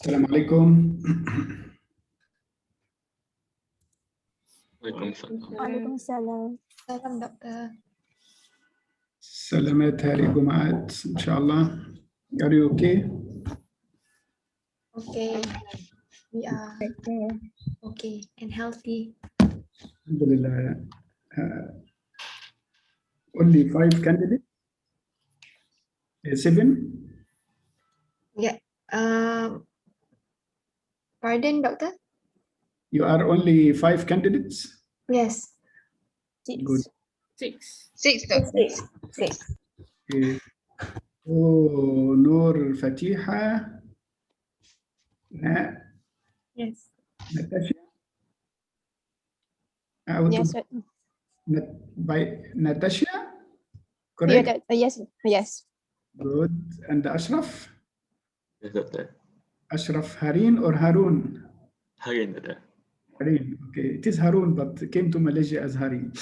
السلام عليكم. Waalaikumsalam. Salam, Doctor. سلامات هاري جمعات إن شاء الله. Are you okay? Okay, we are okay and healthy. Alhamdulillah. Only 5 candidates? 7? Yeah. Pardon, Doctor? You are only 5 candidates? Yes. Good. Six, Doctor. Six. Okay. Oh, Noor Fatiha. Yes. Natasha. Yes, By Natasha? yeah, Correct? yes. Good. And Ashraf? Yes, Doctor. Ashraf Hareen or Harun? Harin, Doctor. Hareen. Okay. It is Harun, but came to Malaysia as Hareen.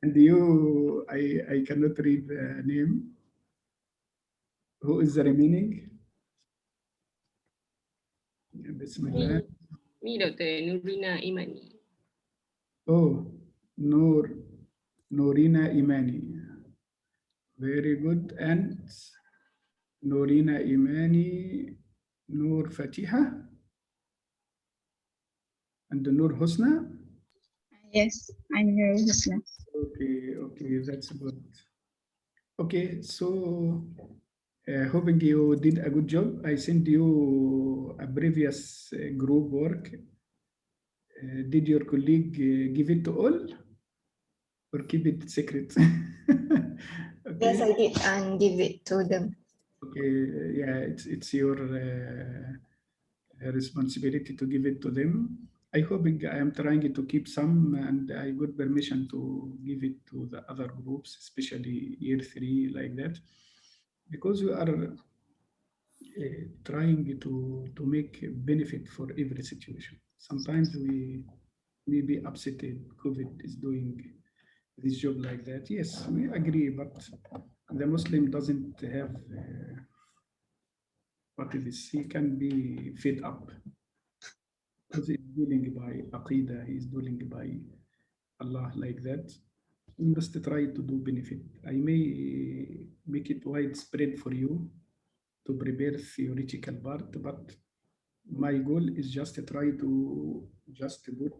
And you, I cannot read the name. Who is the remaining? Bismillah. Me, Dr. Nurina Imani. Oh, Norina Imani. Very good. And Norina Imani, Noor Fatiha, and Noor Husna. Yes, I'm here with Husna. Okay, that's good. Okay, so hoping you did a good job. I sent you a previous group work. Did your colleague give it to all or keep it secret? Okay. Yes, I did and give it to them. Okay, yeah, it's your responsibility to give it to them. I hope I am trying to keep some, and I got permission to give it to the other groups, especially year 3, like that, because we are trying to make a benefit for every situation. Sometimes we may be upset that COVID is doing this job like that. Yes, we agree, but the Muslim doesn't have what is this? He can be fed up because he's dealing by Aqidah, he's dealing by Allah like that. We must try to do benefit. I may make it widespread for you to prepare theoretical part, but my goal is just to try to just put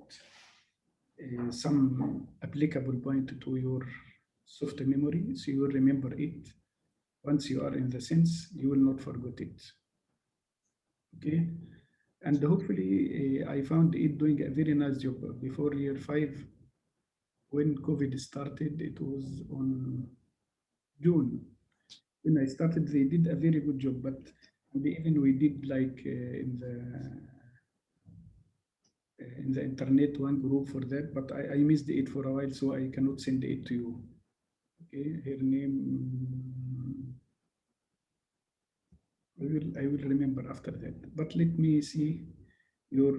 some applicable point to your soft memory, so you will remember it. Once you are in the sense, you will not forget it. Okay, and hopefully I found it doing a very nice job. Before year 5, when COVID started, it was on June. When I started, they did a very good job, but even we did like in the internet one group for that, but I missed it for a while, so I cannot send it to you. Okay, her name, I will remember after that. But let me see your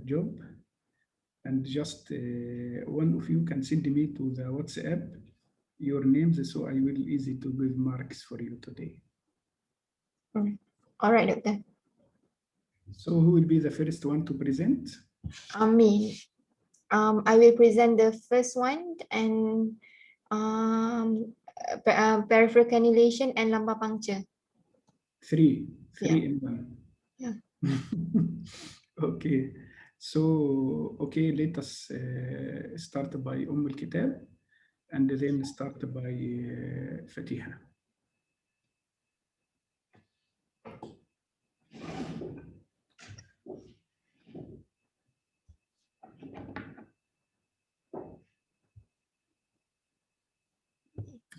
job, and just one of you can send me to the WhatsApp your names, so I will easy to give marks for you today. All right, Doctor. So who will be the first one to present? Me. I will present the first one and peripheral cannulation and lumbar puncture. Three Yeah. in one. Yeah. Okay. So, okay, let us start by Al-Kitab and then start by Fatiha.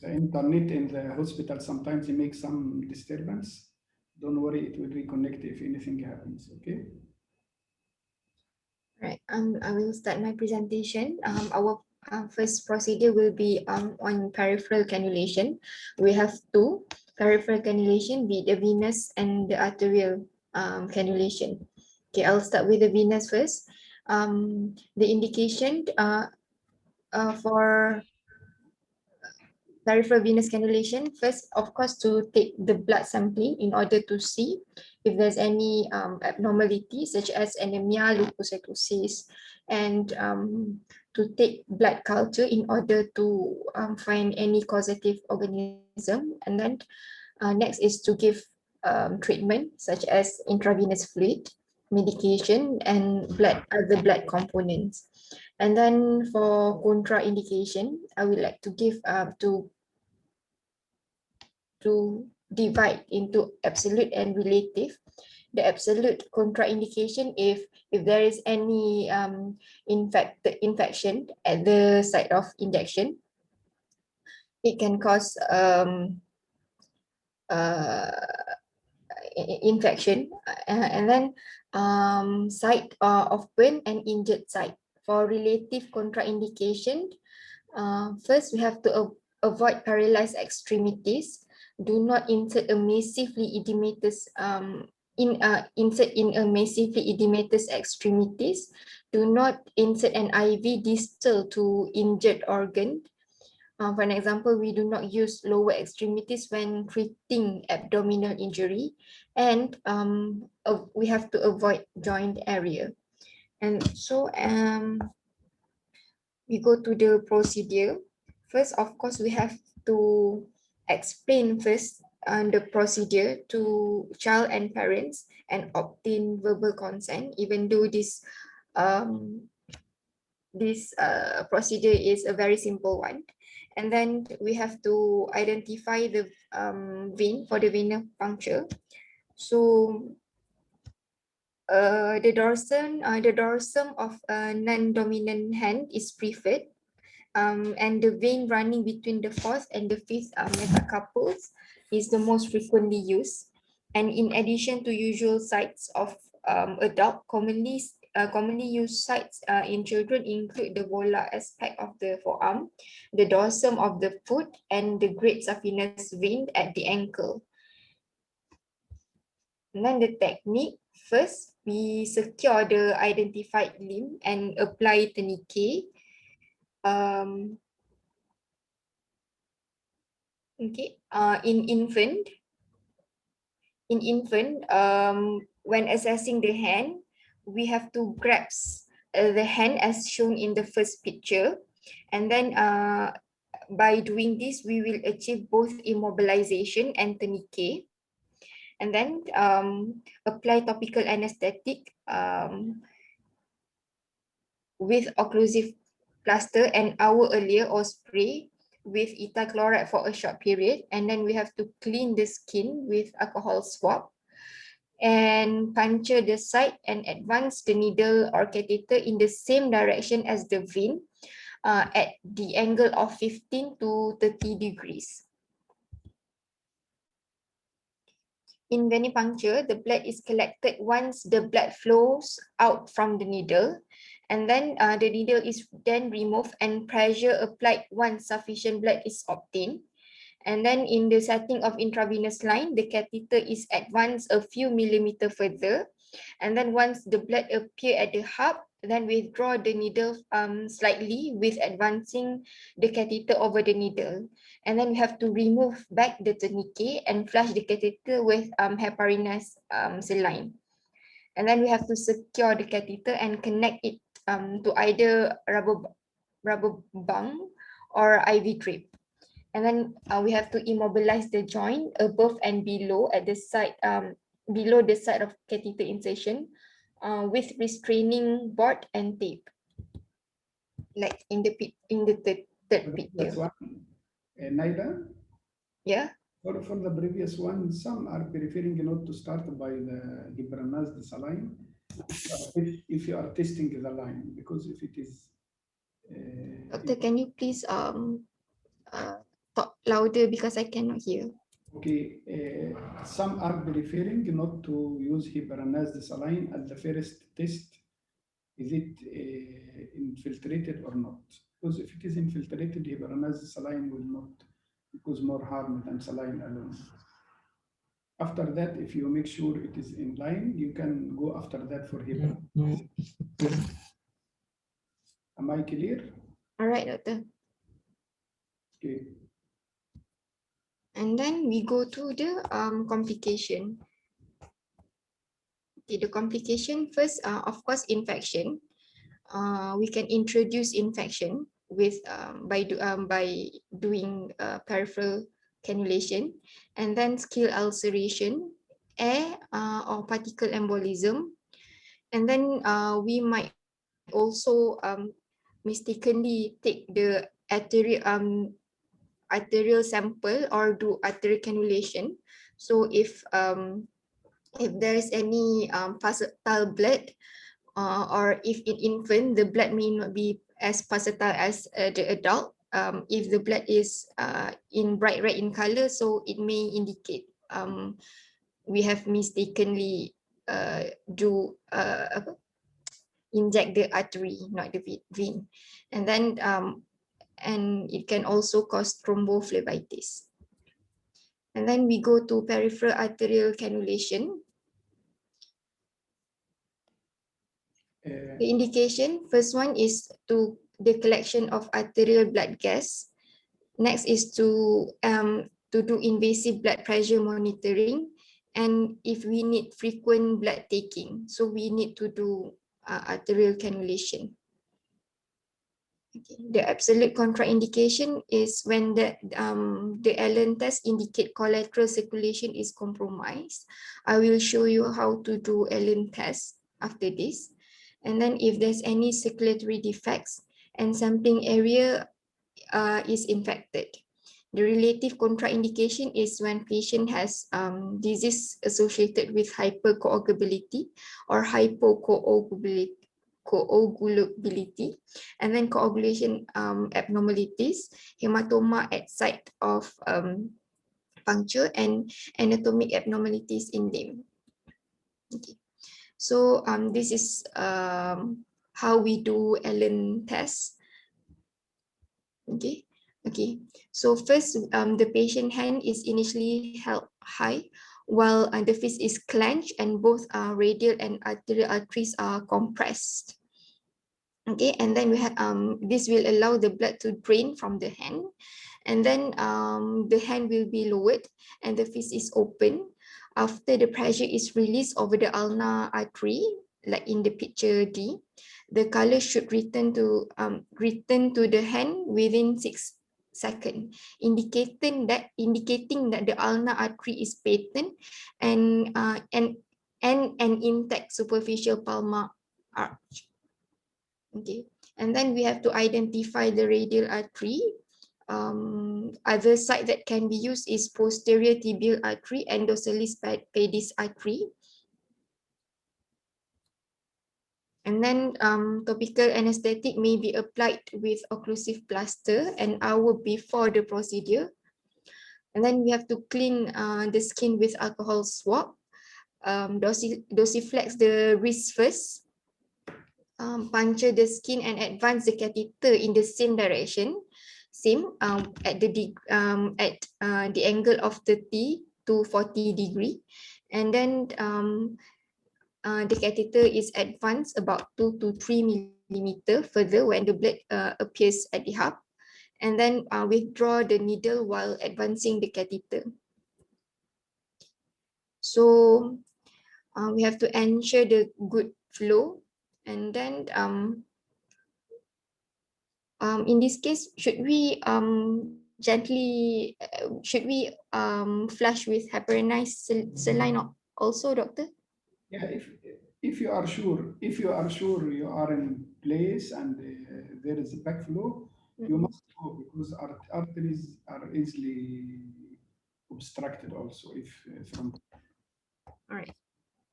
The internet in the hospital sometimes it makes some disturbance. Don't worry, it will reconnect if anything happens, okay? Right. I will start my presentation. Our first procedure will be on peripheral cannulation. We have two peripheral cannulation, be the venous and the arterial cannulation. Okay, I'll start with the venous first. The indication for peripheral venous cannulation, first, of course, to take the blood sampling in order to see if there's any abnormality such as anemia, leukocytosis, and to take blood culture in order to find any causative organism. And then next is to give treatment such as intravenous fluid, medication, and other blood components. And then for contraindication, I would like to give to divide into absolute and relative. The absolute contraindication, if there is any infection at the site of injection, it can cause infection, and then site of burn and injured site. For relative contraindication, first we have to avoid paralyzed extremities. Do not insert a massively edematous insert in a massively edematous extremities. Do not insert an IV distal to injured organ. For an example, we do not use lower extremities when treating abdominal injury, and we have to avoid joint area. And so we go to the procedure. First, of course, we have to explain first the procedure to child and parents and obtain verbal consent, even though this procedure is a very simple one. And then we have to identify the vein for the venipuncture. So the dorsum of a non-dominant hand is preferred, and the vein running between the fourth and the fifth metacarpals is the most frequently used. And in addition to usual sites of adult, commonly used sites in children include the volar aspect of the forearm, the dorsum of the foot, and the great saphenous vein at the ankle. And then the technique, first we secure the identified limb and apply tourniquet. Okay, in infant, when assessing the hand, we have to grasp the hand as shown in the first picture, and then by doing this, we will achieve both immobilization and tourniquet, and then apply topical anesthetic with occlusive plaster an hour earlier, or spray with ethyl chloride for a short period. And then we have to clean the skin with alcohol swab and puncture the site and advance the needle or catheter in the same direction as the vein at the angle of 15 to 30 degrees. In venipuncture, the blood is collected once the blood flows out from the needle, and then the needle is then removed and pressure applied once sufficient blood is obtained. And then in the setting of intravenous line, the catheter is advanced a few millimeters further. And then once the blood appears at the hub, then withdraw the needle slightly with advancing the catheter over the needle. And then we have to remove back the tourniquet and flush the catheter with heparinase saline. And then we have to secure the catheter and connect it to either rubber bung or IV drip. And then we have to immobilize the joint above and below at the side, below the side of catheter insertion with restraining board and tape, like in the third picture. Naida? Yeah. For the previous one, some are preferring not to start by the hibernized saline if you are testing the line, because if it is Doctor, can you please talk louder because I cannot hear. Okay, some are preferring not to use hibernized saline at the first test. Is it infiltrated or not? Because if it is infiltrated, hibernized saline will not cause more harm than saline alone. After that, if you make sure it is in line, you can go after that for hibernized. Am I clear? All right, doctor. Okay. And then we go to the complication. Okay, the complication first, of course, infection. We can introduce infection with by doing peripheral cannulation, and then scale ulceration, air or particle embolism, and then we might also mistakenly take the arterial sample or do arterial cannulation. So if there is any pulsatile blood, or if in infant the blood may not be as pulsatile as the adult. If the blood is in bright red in color, so it may indicate we have mistakenly do inject the artery, not the vein, and then and it can also cause thrombophlebitis. And then we go to peripheral arterial cannulation. The indication, first one is to the collection of arterial blood gas. Next is to do invasive blood pressure monitoring, and if we need frequent blood taking, so we need to do arterial cannulation. Okay. The absolute contraindication is when the Allen test indicate collateral circulation is compromised. I will show you how to do Allen test after this. And then if there's any circulatory defects and sampling area is infected. The relative contraindication is when patient has disease associated with hypercoagulability or hypocoagulability, and then coagulation abnormalities, hematoma at site of puncture, and anatomic abnormalities in limb. Okay. So this is how we do Allen test. Okay. Okay. So first, the patient hand is initially held high while the fist is clenched and both radial and arterial arteries are compressed. Okay, and then we have this will allow the blood to drain from the hand, and then the hand will be lowered and the fist is open. After the pressure is released over the ulnar artery, like in the picture D, the color should return to the hand within 6 seconds, indicating that the ulnar artery is patent and an intact superficial palmar arch. Okay, and then we have to identify the radial artery. Other site that can be used is posterior tibial artery and dorsalis pedis artery. And then topical anesthetic may be applied with occlusive plaster an hour before the procedure. And then we have to clean the skin with alcohol swab. Dorsiflex the wrist first. Puncture the skin and advance the catheter in the same direction, at the angle of 30 to 40 degree, and then the catheter is advanced about 2 to 3 millimeter further when the blood appears at the hub, and then withdraw the needle while advancing the catheter. So we have to ensure the good flow, and then in this case, should we flush with heparinized saline also, doctor? Yeah, if you are sure, you are in place and there is a backflow, you must go because arteries are easily obstructed also if from. All right.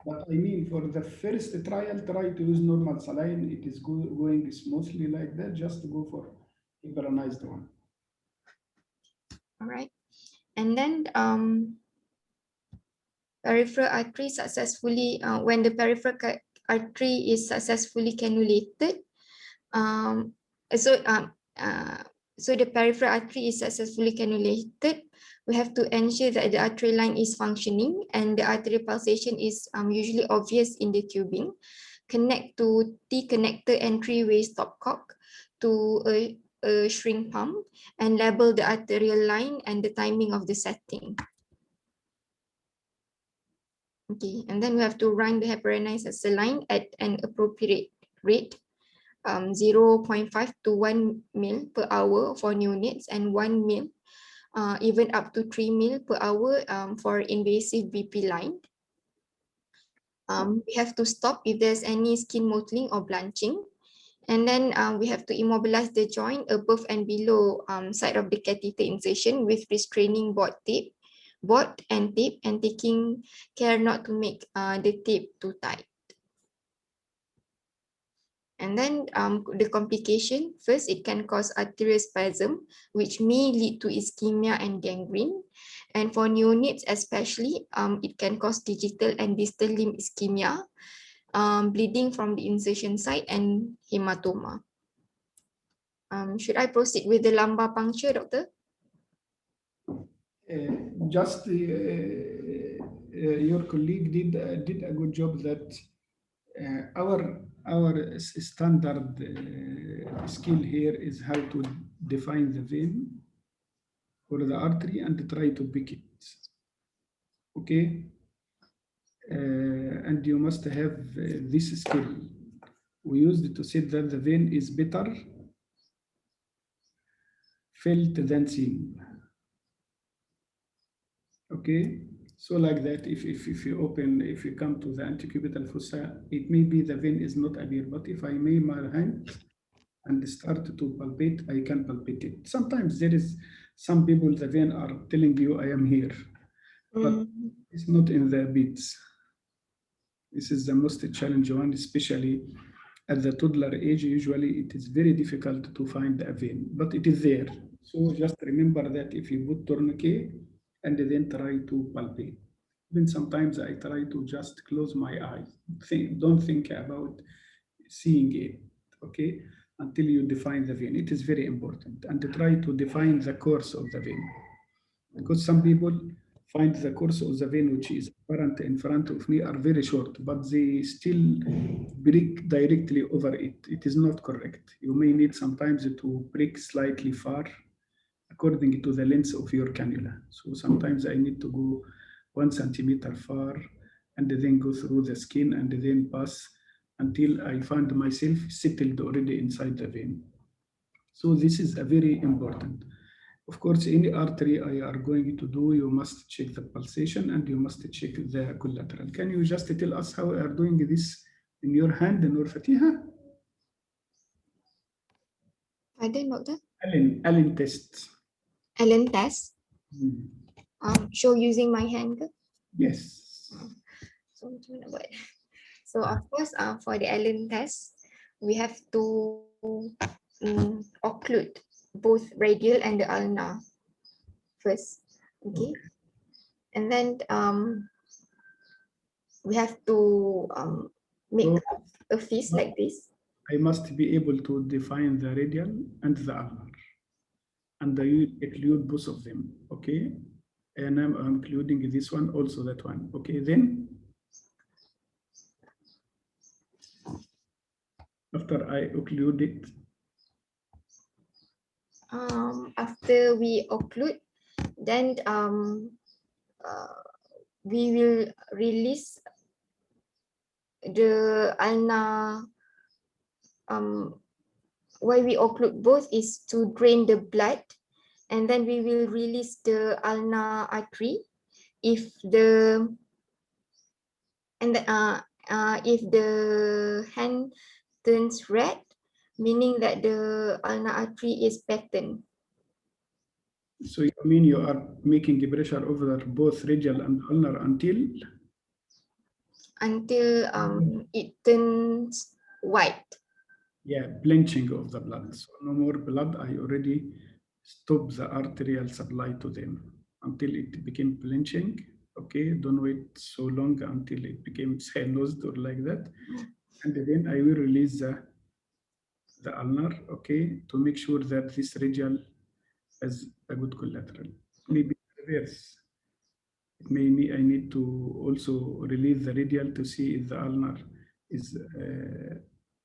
But I mean, for the first trial, try to use normal saline. It is going smoothly like that. Just go for heparinized one. All right. And then peripheral artery successfully, when the peripheral artery is successfully cannulated, so the peripheral artery is successfully cannulated, we have to ensure that the artery line is functioning and the arterial pulsation is usually obvious in the tubing. Connect to T connector entryway stopcock to a shrink pump and label the arterial line and the timing of the setting. Okay, and then we have to run the heparinase saline at an appropriate rate, 0.5 to 1 ml per hour for neonates and 1 ml, even up to 3 ml per hour for invasive BP line. We have to stop if there's any skin mottling or blanching. And then we have to immobilize the joint above and below side of the catheter incision with restraining board and tape, and taking care not to make the tape too tight. And then the complication, first, it can cause arterial spasm, which may lead to ischemia and gangrene. And for neonates especially, it can cause digital and distal limb ischemia, bleeding from the incision site, and hematoma. Should I proceed with the lumbar puncture, doctor? Your colleague did a good job that our standard skill here is how to define the vein or the artery and try to pick it. Okay, and you must have this skill. We used to say that the vein is better felt than seen. Okay, so like that, if you come to the antecubital fossa, it may be the vein is not appear, but if I may my hand and start to palpate, I can palpate it. Sometimes there is some people, the vein are telling you, I am here, but it's not in the beats. This is the most challenging one, especially at the toddler age. Usually it is very difficult to find a vein, but it is there. So just remember that if you put tourniquet and then try to palpate. Then sometimes I try to just close my eyes. Don't think about seeing it, okay, until you define the vein. It is very important. And to try to define the course of the vein. Because some people find the course of the vein, which is apparent in front of me, are very short, but they still break directly over it. It is not correct. You may need sometimes to break slightly far according to the length of your cannula. So sometimes I need to go 1 centimeter far and then go through the skin and then pass until I find myself settled already inside the vein. So this is a very important. Of course, any artery I are going to do, you must check the pulsation and you must check the collateral. Can you just tell us how you are doing this in your hand, Nur Fatiha? I don't know that. Allen test. Allen test. Show using my hand. Yes. So of course, for the Allen test, we have to occlude both radial and the ulnar first. Okay, and then we have to make a fist like this. I must be able to define the radial and the ulnar, and I include both of them. Okay, and I'm including this one also, that one. Okay, then after I occlude it, after we occlude, then we will release the ulnar. Why we occlude both is to drain the blood, and then we will release the ulnar artery if the if the hand turns red, meaning that the ulnar artery is patterned. So you mean you are making pressure over both radial and ulnar until it turns white. Yeah, blanching of the blood. So no more blood. I already stopped the arterial supply to them until it became blanching. Okay, don't wait so long until it became cyanosed or like that. And then I will release the ulnar, okay, to make sure that this radial has a good collateral. Maybe reverse. It may me I need to also release the radial to see if the ulnar is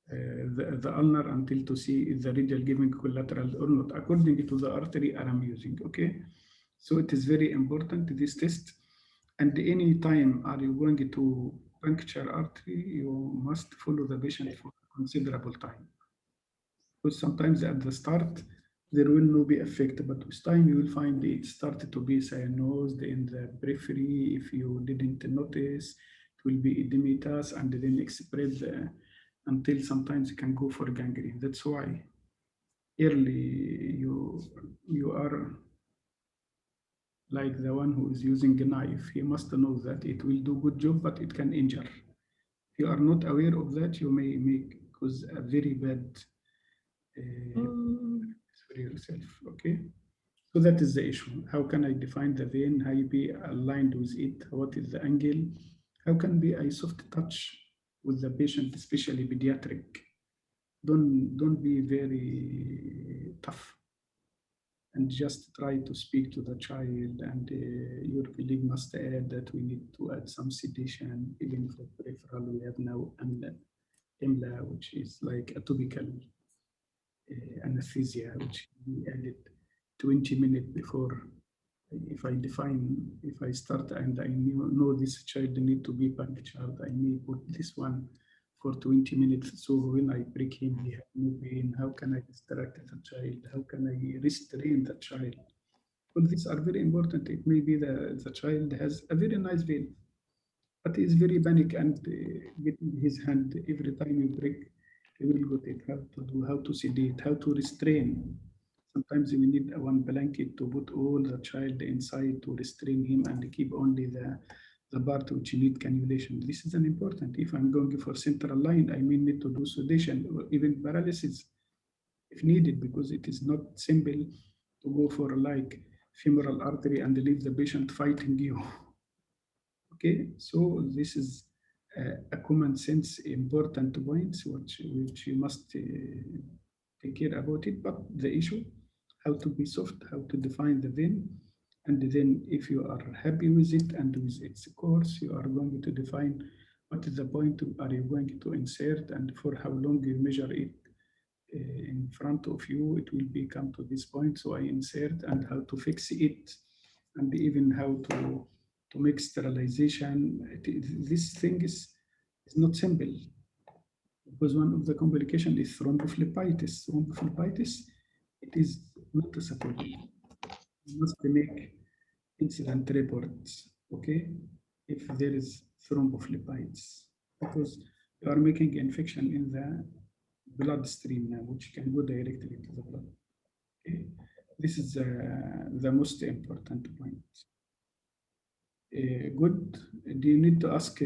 the ulnar until to see if the radial giving collateral or not, according to the artery I'm using, okay? So it is very important, this test. And any time are you going to puncture artery, you must follow the patient for considerable time. Because sometimes at the start, there will not be effect, but with time you will find it started to be cyanosed in the periphery. If you didn't notice, it will be edematous and then spread until sometimes it can go for gangrene. That's why early you are like the one who is using a knife. He must know that it will do good job, but it can injure. If you are not aware of that, you may make cause a very bad for yourself, okay? So that is the issue. How can I define the vein? How you be aligned with it? What is the angle? How can be a soft touch with the patient, especially pediatric? Don't be very tough and just try to speak to the child. And your colleague must add that we need to add some sedation, even for peripheral. We have now EMLA, which is like a topical anesthesia, which we added 20 minutes before. If I start and I know this child need to be punctured, I may put this one for 20 minutes. So when I break him, he has no pain. How can I distract the child? How can I restrain the child? All these are very important. It may be the child has a very nice vein, but he is very panic and getting his hand every time you break, he will get it. How to do, how to sedate, how to restrain. Sometimes we need one blanket to put all the child inside to restrain him and keep only the part which need cannulation. This is an important. If I'm going for central line, I may need to do sedation or even paralysis if needed, because it is not simple to go for like femoral artery and leave the patient fighting you. Okay, so this is a common sense important points which you must take care about it. But the issue, how to be soft, how to define the vein, and then if you are happy with it and with its course, you are going to define what is the point are you going to insert and for how long you measure it in front of you. It will become to this point. So I insert and how to fix it, and even how to make sterilization. This thing is not simple, because one of the complications is thrombophlebitis. Thrombophlebitis, it is noticeable. You must make incident reports, okay, if there is thrombophlebitis, because you are making infection in the bloodstream now, which can go directly to the blood. Okay? This is the most important point. Good. Do you need to ask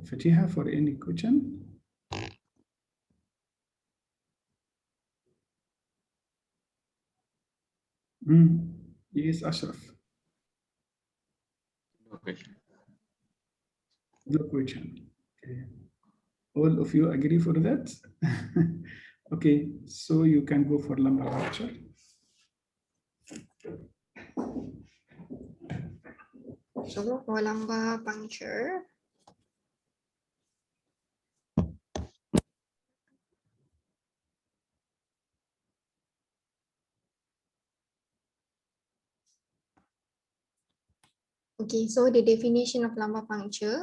Fatiha for any question? Yes, Ashraf. No question. No question. Okay. All of you agree for that? Okay, so you can go for lumbar puncture. So for lumbar puncture, okay, so the definition of lumbar puncture,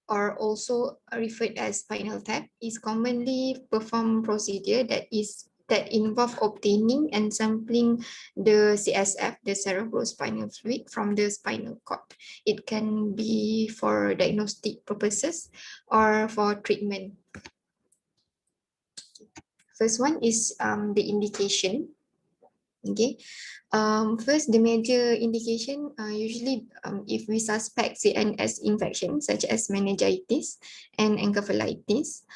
or also referred as spinal tap, is commonly performed procedure that involve obtaining and sampling the CSF, the cerebrospinal fluid, from the spinal cord. It can be for diagnostic purposes or for treatment. First one is the indication. Okay, first, the major indication, usually if we suspect CNS infection such as meningitis and encephalitis,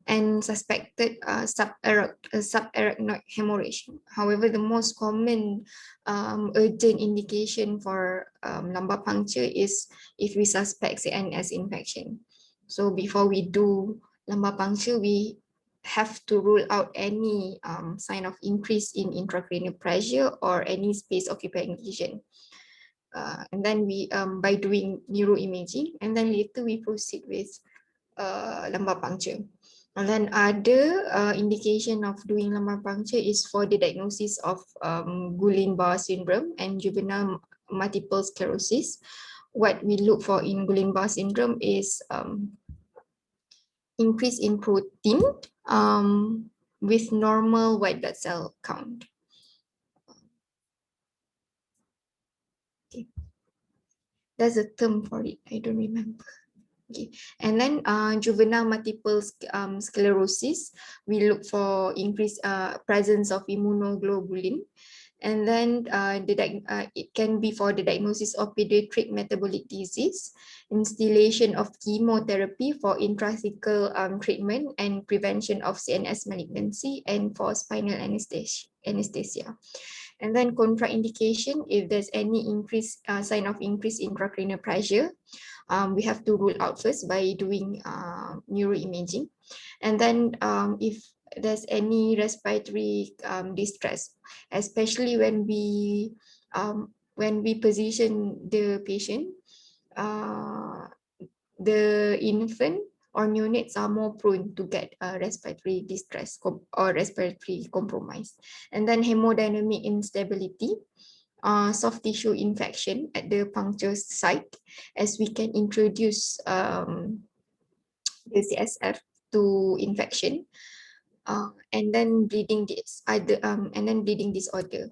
and suspected subarachnoid hemorrhage. However, the most common urgent indication for lumbar puncture is if we suspect CNS infection. So before we do lumbar puncture, we have to rule out any sign of increase in intracranial pressure or any space occupying lesion. And then we by doing neuroimaging, and then later we proceed with lumbar puncture. And then other indication of doing lumbar puncture is for the diagnosis of Guillain-Barré syndrome and juvenile multiple sclerosis. What we look for in Guillain-Barré syndrome is increase in protein with normal white blood cell count. Okay. There's a term for it, I don't remember. Okay. And then juvenile multiple sclerosis, we look for increased presence of immunoglobulin. And then it can be for the diagnosis of pediatric metabolic disease, installation of chemotherapy for intrathecal treatment and prevention of CNS malignancy, and for spinal anesthesia. And then contraindication, if there's any sign of increased intracranial pressure, we have to rule out first by doing neuroimaging. And then if there's any respiratory distress, especially when we position the patient, the infant or neonates are more prone to get respiratory distress or respiratory compromise. And then hemodynamic instability, soft tissue infection at the puncture site, as we can introduce the CSF to infection, and then bleeding disorder.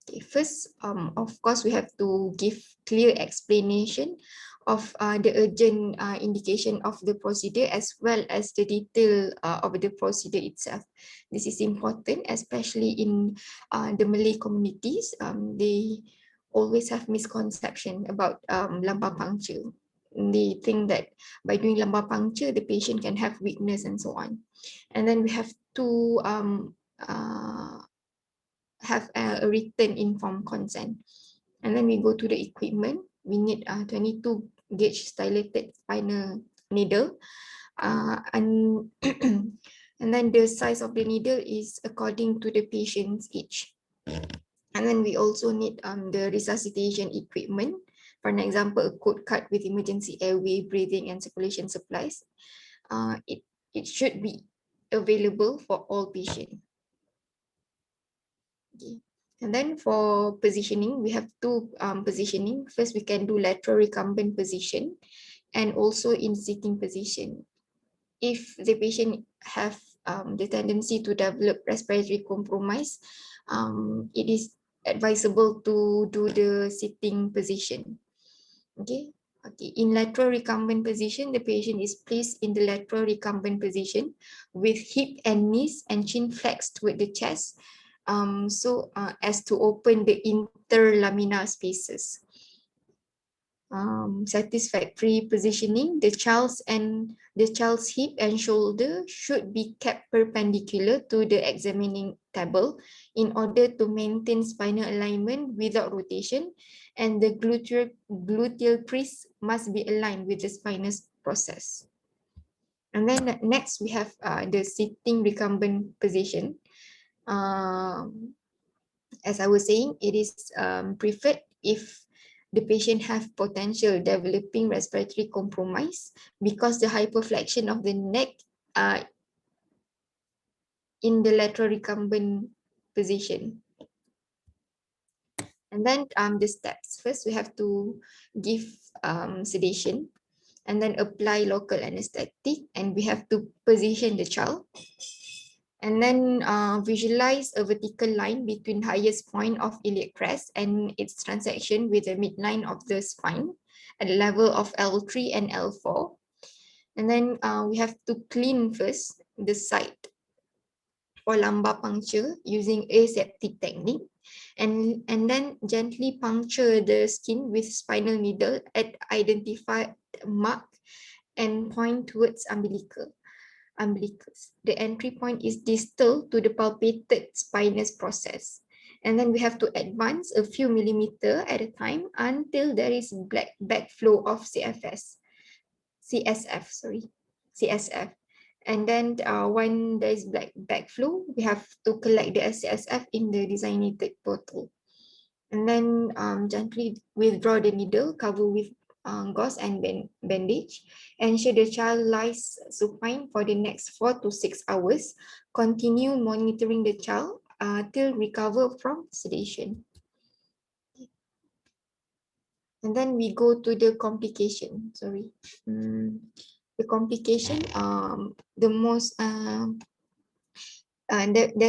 Okay, first, of course, we have to give clear explanation of the urgent indication of the procedure, as well as the detail of the procedure itself. This is important, especially in the Malay communities. They always have misconception about lumbar puncture. They think that by doing lumbar puncture, the patient can have weakness and so on. And then we have to have a written informed consent. And then we go to the equipment. We need 22 gauge dilated spinal needle, and and then the size of the needle is according to the patient's age. And then we also need the resuscitation equipment. For an example, a code card with emergency airway, breathing, and circulation supplies. It should be available for all patients. Okay. And then for positioning, we have two positioning. First, we can do lateral recumbent position and also in sitting position. If the patient have the tendency to develop respiratory compromise, it is advisable to do the sitting position. Okay. Okay. In lateral recumbent position, the patient is placed in the lateral recumbent position with hip and knees and chin flexed with the chest, so as to open the interlaminar spaces. Satisfactory positioning, the child's hip and shoulder should be kept perpendicular to the examining table in order to maintain spinal alignment without rotation, and the gluteal crease must be aligned with the spinal process. And then next we have the sitting recumbent position. As I was saying, it is preferred if the patient have potential developing respiratory compromise, because the hyperflexion of the neck in the lateral recumbent position. And then the steps. First, we have to give sedation, and then apply local anesthetic, and we have to position the child. And then visualize a vertical line between highest point of iliac crest and its transection with the midline of the spine at the level of L3 and L4. And then we have to clean first the site for lumbar puncture using aseptic technique, and then gently puncture the skin with spinal needle at identified mark and point towards umbilicus. The entry point is distal to the palpated spinous process. And then we have to advance a few millimeters at a time until there is backflow of CSF. And then when there is backflow, we have to collect the CSF in the designated bottle. And then gently withdraw the needle, cover with gauze and bandage. Ensure the child lies supine for the next 4 to 6 hours. Continue monitoring the child till recover from sedation. And then we go to the complication. Sorry. The complication, the most, there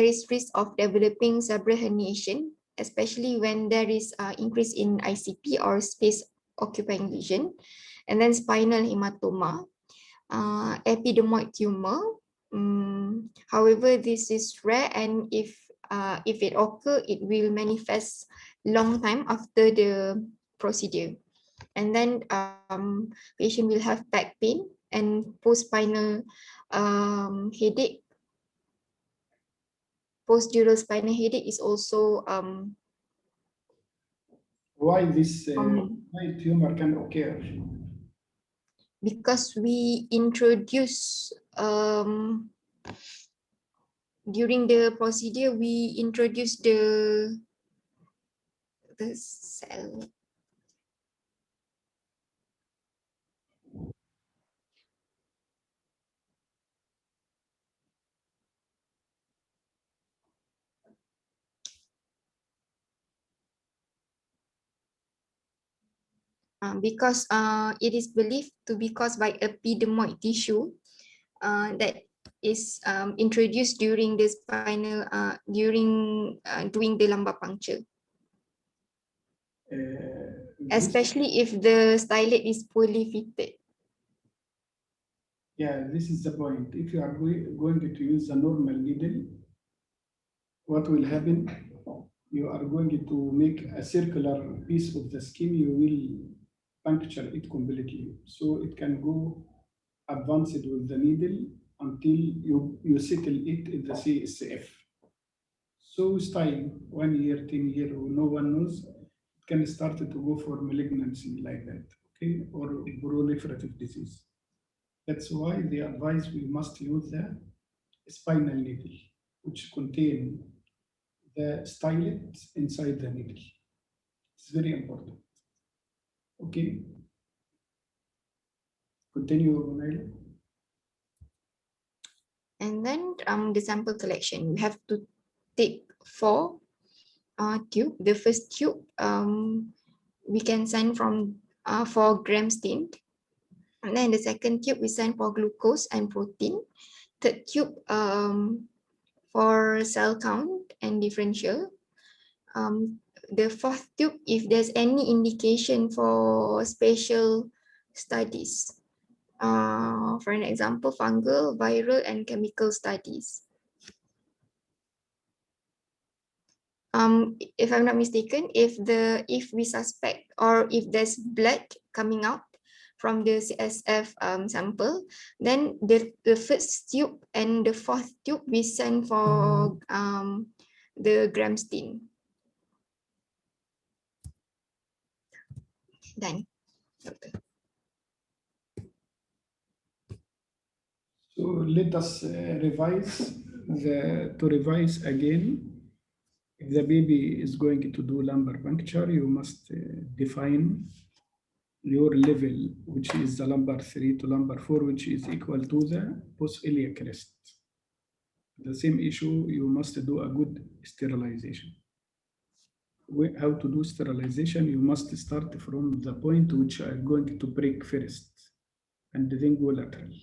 is risk of developing cerebral herniation, especially when there is increase in ICP or space occupying lesion, and then spinal hematoma, epidermoid tumor. However, this is rare, and if it occur, it will manifest long time after the procedure. And then patient will have back pain and post-spinal headache. Post-dural spinal headache is also Why this common, tumor can occur? because we introduce during the procedure, we introduce the cell. Because it is believed to be caused by epidermoid tissue that is introduced during the spinal doing the lumbar puncture, especially if the stylet is poorly fitted. Yeah, this is the point. If you are going to use a normal needle, what will happen? You are going to make a circular piece of the skin, you will puncture it completely. So it can go advanced with the needle until you settle it in the CSF. So with time, 1 year, 10 years, no one knows, it can start to go for malignancy like that, okay, or proliferative disease. That's why they advise we must use the spinal needle, which contain the stylet inside the needle. It's very important. Okay. Continue, Naila. And then the sample collection, we have to take 4 tube. The first tube we can send from 4 grams thin. And then the second tube we send for glucose and protein. Third tube for cell count and differential. The fourth tube, if there's any indication for spatial studies. For an example, fungal, viral, and chemical studies. If I'm not mistaken, if we suspect or if there's blood coming out from the CSF sample, then the first tube and the fourth tube we send for the gram stain. Done. Okay. So let us revise again. If the baby is going to do lumbar puncture, you must define your level, which is the lumbar 3 to lumbar 4, which is equal to the post-iliac crest. The same issue, you must do a good sterilization. How to do sterilization? You must start from the point which are going to break first, and then go lateral.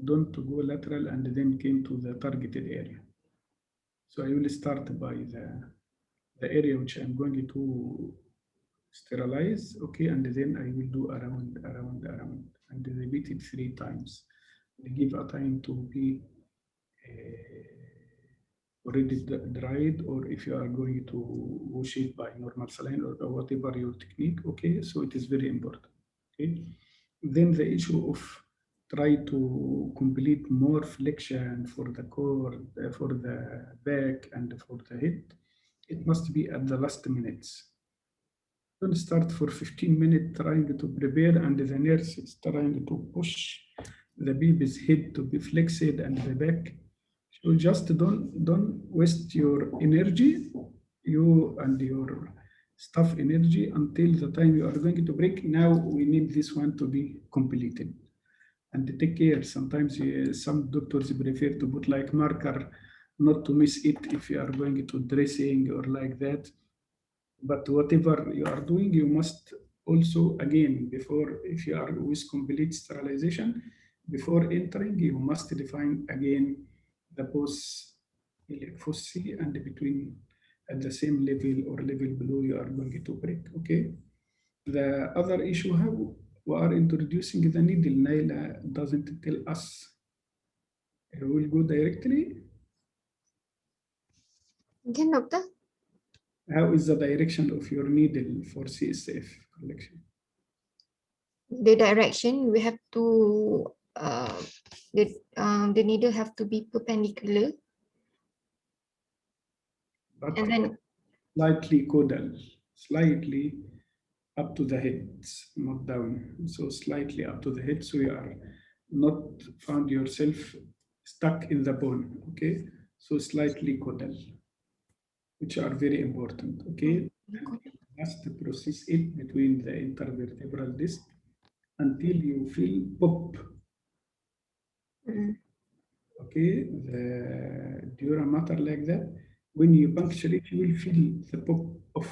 Don't go lateral and then came to the targeted area. So I will start by the area which I'm going to sterilize, okay, and then I will do around, and repeat it 3 times. They give a time to be already dried, or if you are going to wash it by normal saline or whatever your technique, okay, so it is very important, okay. Then the issue of try to complete more flexion for the core, for the back and for the head, it must be at the last minutes. Don't start for 15 minutes trying to prepare and the nurse is trying to push the baby's head to be flexed and the back. So just don't waste your energy, you and your stuff energy until the time you are going to break. Now we need this one to be completed. And take care. Sometimes some doctors prefer to put like marker, not to miss it if you are going to dressing or like that. But whatever you are doing, you must also, again, before, if you are with complete sterilization, before entering, you must define again the pose foci and between at the same level or level below you are going to break. Okay. The other issue, how we are introducing the needle. Naila doesn't tell us. We'll go directly. Again, doctor? How is the direction of your needle for CSF collection? The direction we have to the needle have to be perpendicular, But and then slightly caudal, slightly up to the head, not down. So slightly up to the head, so you are not found yourself stuck in the bone. Okay, so slightly caudal, which are very important. Okay, and you must process it between the intervertebral disc until you feel pop. mm, Okay, the dura mater like that. When you puncture it, you will feel the pop of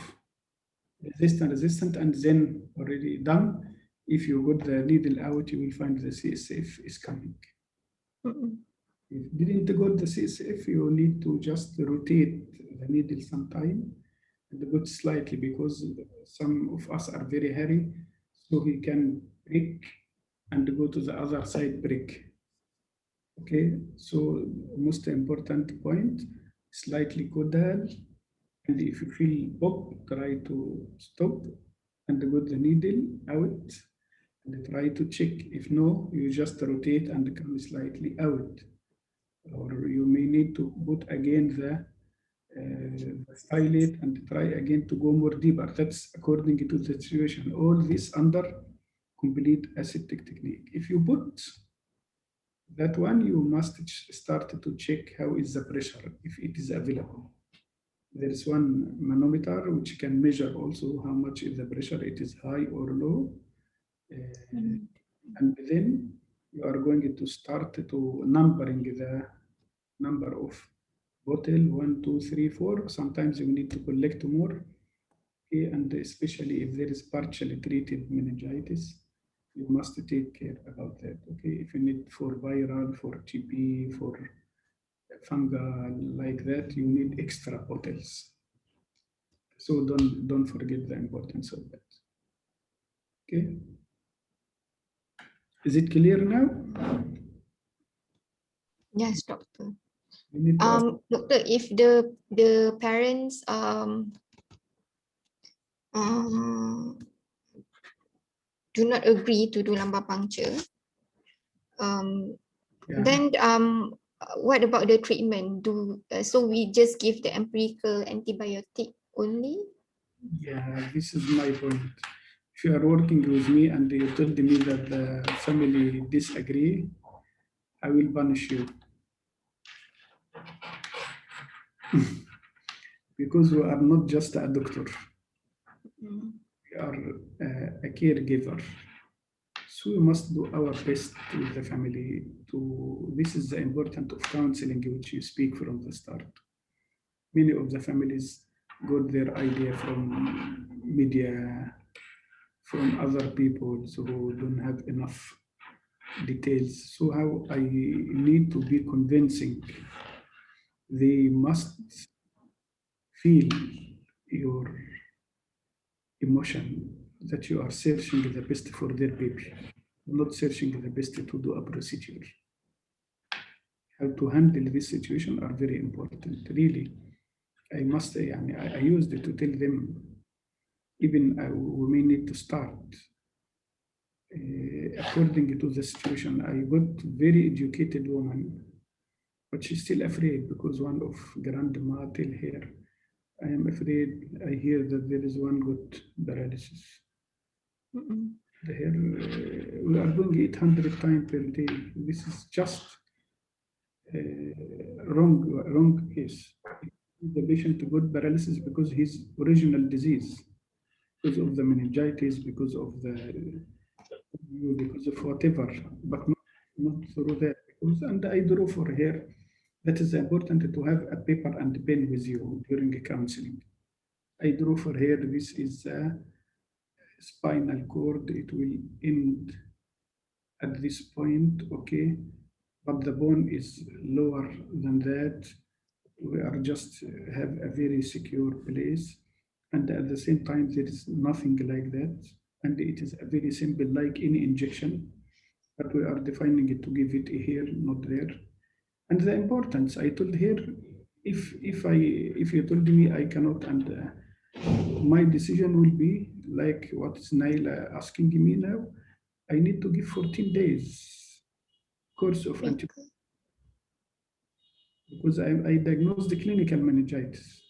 resistant, and then already done. If you got the needle out, you will find the CSF is coming. mm, If you didn't got the CSF, you need to just rotate the needle sometime and go slightly, because some of us are very hairy, so he can break and go to the other side break. Okay, so most important point, slightly caudal, and if you feel pop, try to stop and get the needle out and try to check. If no, you just rotate and come slightly out. Or you may need to put again the stylet and try again to go more deeper. That's according to the situation. All this under complete aseptic technique. If you put that one, you must start to check how is the pressure, if it is available. There is one manometer which can measure also how much is the pressure, it is high or low. And then you are going to start to numbering the number of bottle, 1, 2, 3, 4. Sometimes you need to collect more. Okay, and especially if there is partially treated meningitis, you must take care about that. Okay, if you need for viral, for TB, for fungal like that, you need extra bottles. So don't forget the importance of that. Okay, is it clear now? yes, doctor. We need to ask. Doctor, if the parents do not agree to do lumbar puncture, Yeah. then what about the treatment? So we just give the empirical antibiotic only? Yeah, this is my point. If you are working with me and you told me that the family disagree, I will punish you. Because we are not just a doctor, we are a caregiver. So we must do our best with the family this is the importance of counseling, which you speak from the start. Many of the families got their idea from media, from other people who don't have enough details. So how I need to be convincing, they must feel your emotion, that you are searching the best for their baby, not searching the best to do a procedure. How to handle this situation are very important, really. I must say, I used it to tell them, even we may need to start according to the situation. I got very educated woman, but she's still afraid because one of grandma tell her, I am afraid. I hear that there is one got paralysis. The hair, we are doing 800 times per day. This is just wrong case. The patient got paralysis because his original disease. because of the meningitis, because of whatever, but not through that. And I draw for her. That is important to have a paper and pen with you during the counseling. I draw for her. This is a spinal cord. It will end at this point, okay, but the bone is lower than that. We are just have a very secure place, and at the same time there is nothing like that, and it is a very simple like any injection, but we are defining it to give it here, not there. And the importance, I told her, if you told me I cannot, and my decision will be like what is Naila asking me now. I need to give 14 days course of antibiotics because I diagnosed the clinical meningitis.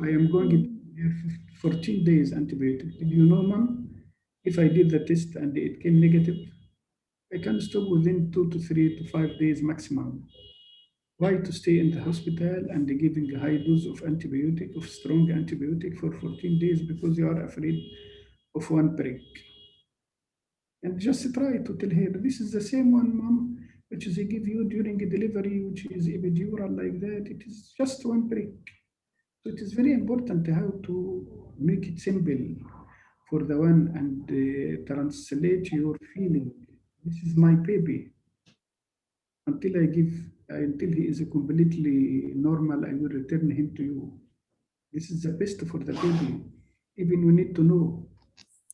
I am going to give 14 days antibiotic. Did you know, mom? If I did the test and it came negative, I can stop within 2 to 3 to 5 days maximum. Why to stay in the hospital and giving a high dose of antibiotic, of strong antibiotic for 14 days because you are afraid of one prick? And just try to tell her, this is the same one, mom, which they give you during a delivery, which is epidural like that. It is just one prick. So it is very important how to make it simple for the one and translate your feeling. This is my baby. Until he is completely normal, I will return him to you. This is the best for the baby. Even we need to know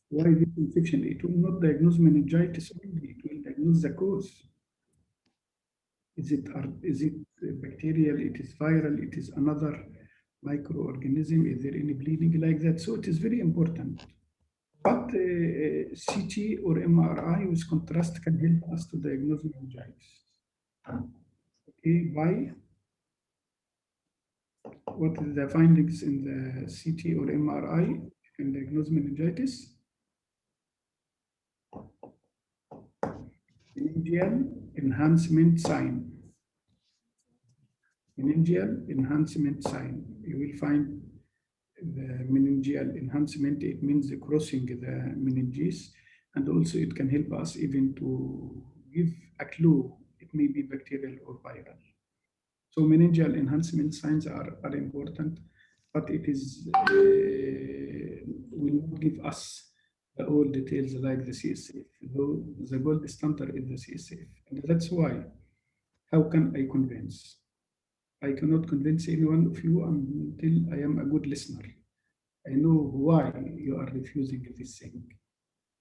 why this infection. It will not diagnose meningitis only, it will diagnose the cause. Is it bacterial? It is viral? It is another microorganism? Is there any bleeding like that? So it is very important. But CT or MRI with contrast can help us to diagnose meningitis. Okay, why? What is the findings in the CT or MRI can diagnose meningitis? Meningeal enhancement sign. Meningeal enhancement sign. You will find the meningeal enhancement. It means the crossing the meninges, and also it can help us even to give a clue. It may be bacterial or viral. So meningeal enhancement signs are important, but it is will not give us all details like the CSF, though the gold standard is the CSF. And that's why, how can I convince? I cannot convince any one of you until I am a good listener. I know why you are refusing this thing,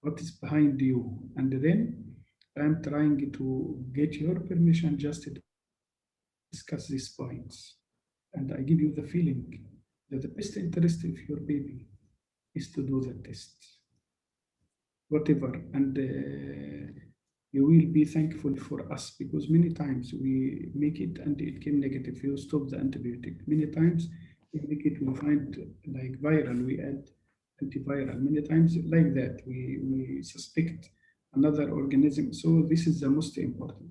what is behind you, and then I'm trying to get your permission just to discuss these points. And I give you the feeling that the best interest of your baby is to do the test, whatever. And you will be thankful for us because many times we make it and it came negative. You stop the antibiotic. Many times we make it, we find like viral, we add antiviral. Many times like that, we suspect another organism. So this is the most important.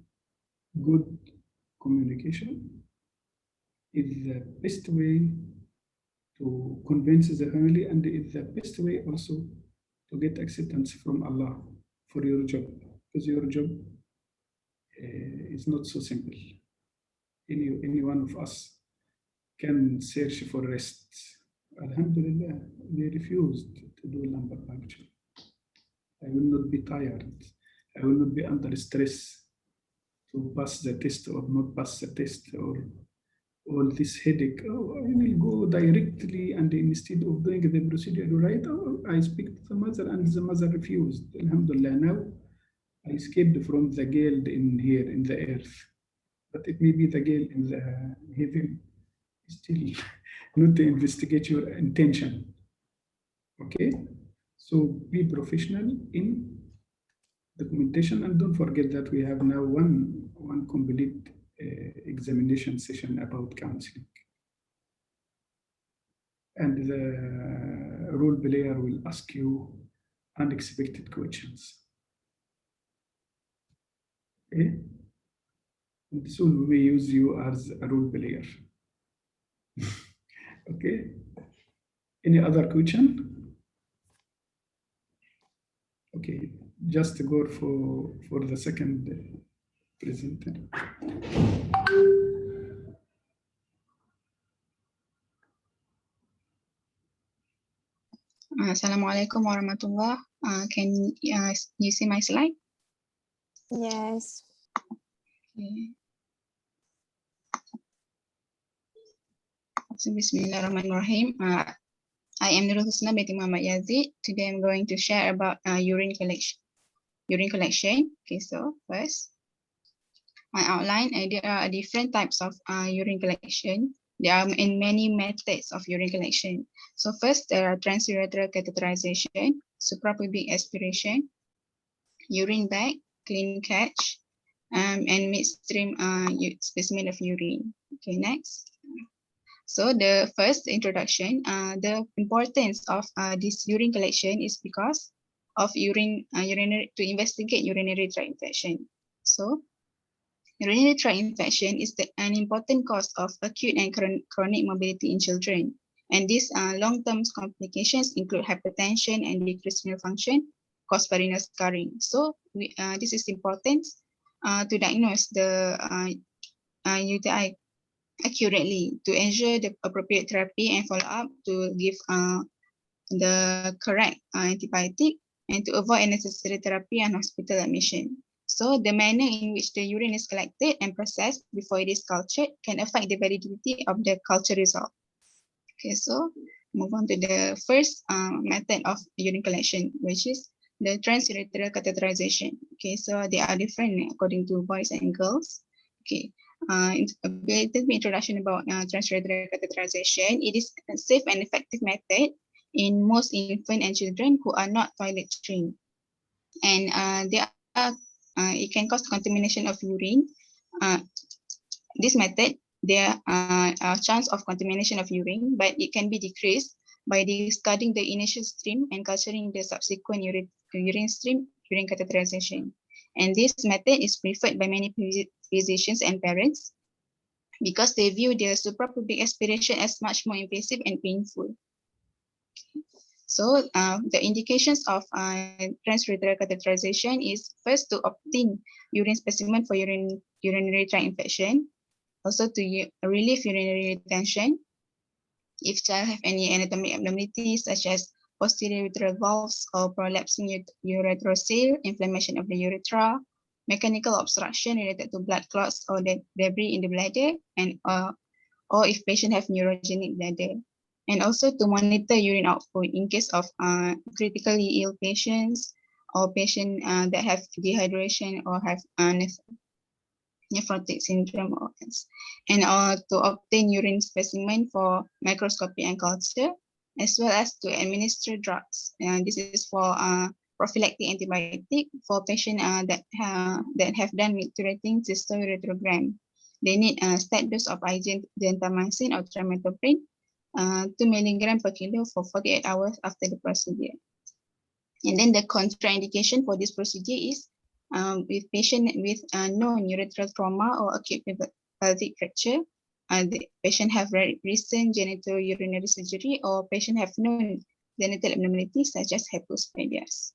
Good communication is the best way to convince the family, and is the best way also to get acceptance from Allah for your job, because your job is not so simple. Any one of us can search for rest. Alhamdulillah, they refused to do lumbar puncture. I will not be tired. I will not be under stress to pass the test or not pass the test, or all this headache. Oh, I will go directly, and instead of doing the procedure right, oh, I speak to the mother and the mother refused. Alhamdulillah, now I escaped from the gale in here in the earth, but it may be the gale in the heaven. Still not to investigate your intention. Okay, so be professional in documentation, and don't forget that we have now one complete examination session about counseling, and the role player will ask you unexpected questions. Okay, and soon we may use you as a role player. Okay, any other question? Okay, just go for the second presenter. Assalamualaikum warahmatullah. Can you see my slide? Yes. Okay. So, Bismillahirrahmanirrahim. I am Nurul Husna binti Muhammad Yazid. Today I'm going to share about urine collection. Okay, so first, my outline. There are different types of urine collection. There are many methods of urine collection. So first, there are transurethral catheterization, suprapubic aspiration, urine bag, clean catch, and midstream specimen of urine. Okay, next. So the first introduction, the importance of this urine collection is because of urinary to investigate urinary tract infection. So urinary tract infection is an important cause of acute and chronic mobility in children. And these long-term complications include hypertension and decreased renal function, caused by renal scarring. So this is important to diagnose the UTI accurately, to ensure the appropriate therapy and follow-up, to give the correct antibiotic, and to avoid unnecessary therapy and hospital admission. So the manner in which the urine is collected and processed before it is cultured can affect the validity of the culture result. Okay, so move on to the first method of urine collection, which is the transurethral catheterization. Okay, so they are different according to boys and girls. Okay, a little bit introduction about transurethral catheterization. It is a safe and effective method in most infant and children who are not toilet trained, and it can cause contamination of urine. This method, there are a chance of contamination of urine, but it can be decreased by discarding the initial stream and culturing the subsequent urine stream during catheterization. And this method is preferred by many physicians and parents because they view the suprapubic aspiration as much more invasive and painful. So the indications of transurethral catheterization is first to obtain urine specimen for urinary tract infection, also to relieve urinary retention. If child have any anatomic abnormalities such as posterior urethral valves or prolapsing urethrosil, inflammation of the urethra, mechanical obstruction related to blood clots or the debris in the bladder, and or if patient have neurogenic bladder. And also to monitor urine output in case of critically ill patients or patient that have dehydration or have nephrotic syndrome or else. And to obtain urine specimen for microscopy and culture, as well as to administer drugs. This is for prophylactic antibiotic for patients that have done micturating cystourethrogram. They need a stat dose of gentamicin or trimethoprim, 2 milligram per kilo for 48 hours after the procedure. And then the contraindication for this procedure is with patient with no urethral trauma or acute pelvic fracture, the patient have recent genital urinary surgery, or patient have known genital abnormalities such as hypospadias.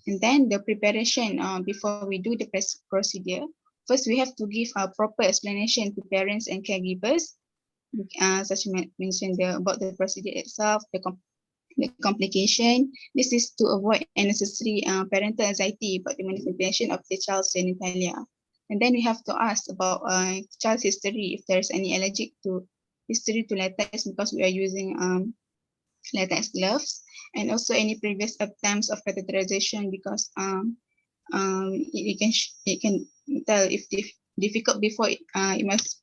And then the preparation before we do the procedure, first we have to give a proper explanation to parents and caregivers, such as mentioned about the procedure itself, the complication. This is to avoid unnecessary parental anxiety about the manifestation of the child's genitalia. And then we have to ask about child history, if there's any allergic to history to latex, because we are using latex gloves, and also any previous attempts of catheterization, because it can tell if difficult before it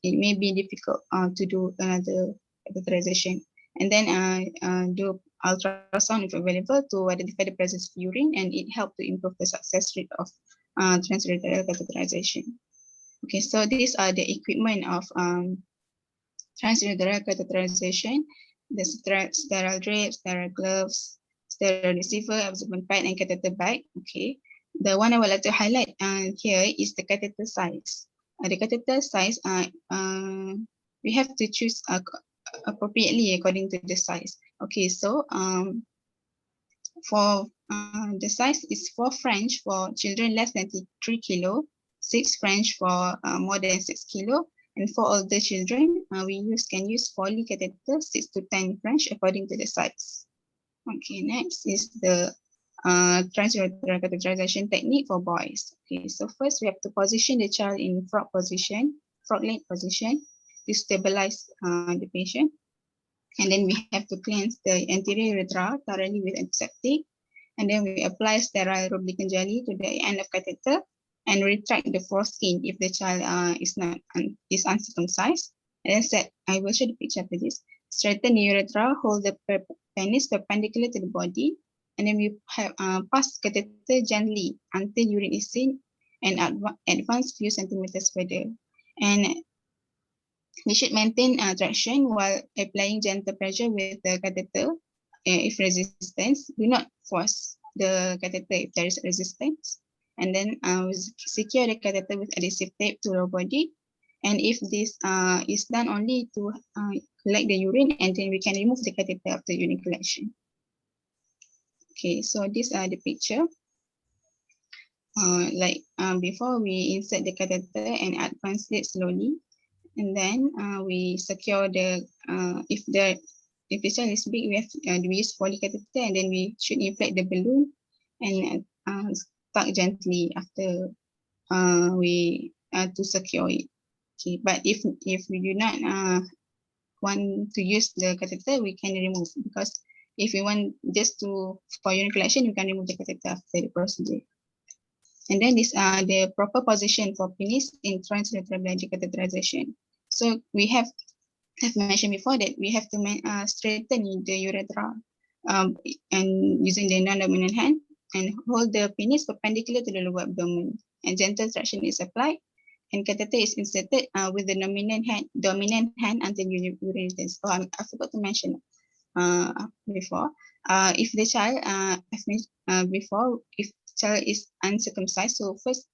may be difficult to do another catheterization. And then do ultrasound if available to identify the presence of urine, and it helps to improve the success rate of transurethral catheterization. Okay, so these are the equipment of transurethral catheterization: the sterile drapes, sterile gloves, sterile receiver, absorbent pad, and catheter bag. Okay, the one I would like to highlight here is the catheter size. The catheter size, we have to choose appropriately according to the size. Okay, so for the size is 4 French for children less than 3 kilo, 6 French for more than 6 kilo, and for older children, we can use Foley catheter 6 to 10 French according to the size. Okay, next is the transurethral catheterization technique for boys. Okay, so first we have to position the child in frog leg position to stabilize the patient. And then we have to cleanse the anterior urethra thoroughly with antiseptic. And then we apply sterile lubricant jelly to the end of catheter and retract the foreskin if the child is uncircumcised. As I said, I will show the picture after this. Straighten the urethra, hold the penis perpendicular to the body, and then we have pass catheter gently until urine is seen and advance few centimeters further. And we should maintain traction while applying gentle pressure with the catheter. If resistance, do not force the catheter if there is resistance. And then we secure the catheter with adhesive tape to the body. And if this is done only to collect the urine, and then we can remove the catheter after urine collection. Okay, so these are the picture. Before we insert the catheter and advance it slowly, and then we secure the if the child is big, we use Foley catheter, and then we should inflate the balloon and tuck gently after we to secure it. Okay, but if we do not want to use the catheter, we can remove, because if we want just for urine collection, you can remove the catheter after the procedure. And then this the proper position for penis in transurethral catheterization. So we have mentioned before that we have to straighten the urethra and using the non-dominant hand, and hold the penis perpendicular to the lower abdomen, and gentle traction is applied, and catheter is inserted with the dominant hand until urine returns. Oh, I forgot to mention before. If the child, if child is uncircumcised, so first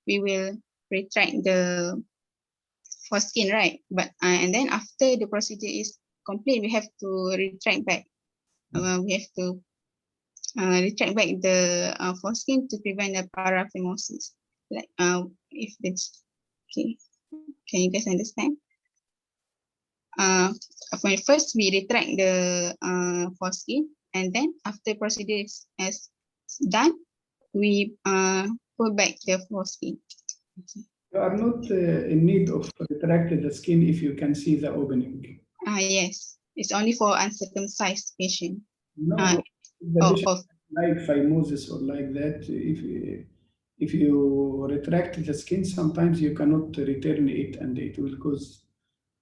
we will retract the foreskin, right? But and then after the procedure is complete, we have to retract back. We have to retract back the foreskin to prevent the paraphimosis. Like if it's okay, can you guys understand? First we retract the foreskin, and then after procedure is done, we pull back the foreskin. Okay. You are not in need of retracting the skin if you can see the opening. Yes, it's only for uncircumcised patient. No, like phimosis or like that, if you retract the skin, sometimes you cannot return it, and it will cause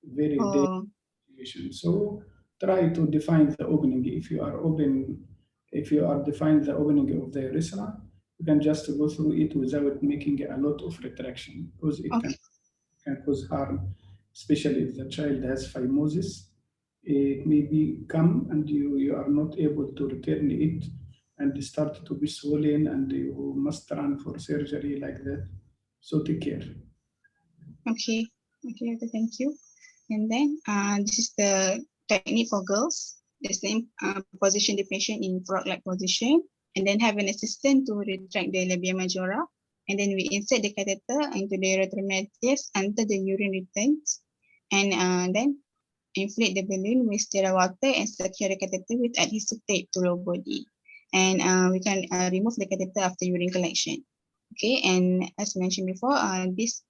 very dangerous situation. So try to define the opening. If you are defining the opening of the urethra, you can just go through it without making a lot of retraction, because it can cause harm, especially if the child has phimosis. It may come and you are not able to return it, and start to be swollen, and you must run for surgery like that. So take care. Okay, thank you. And then this is the technique for girls. The same position the patient in frog-like position, and then have an assistant to retract the labia majora. And then we insert the catheter into the urethral meatus until the urine returns. And then inflate the balloon with sterile water and secure the catheter with adhesive tape to the body. And we can remove the catheter after urine collection. Okay, and as mentioned before, this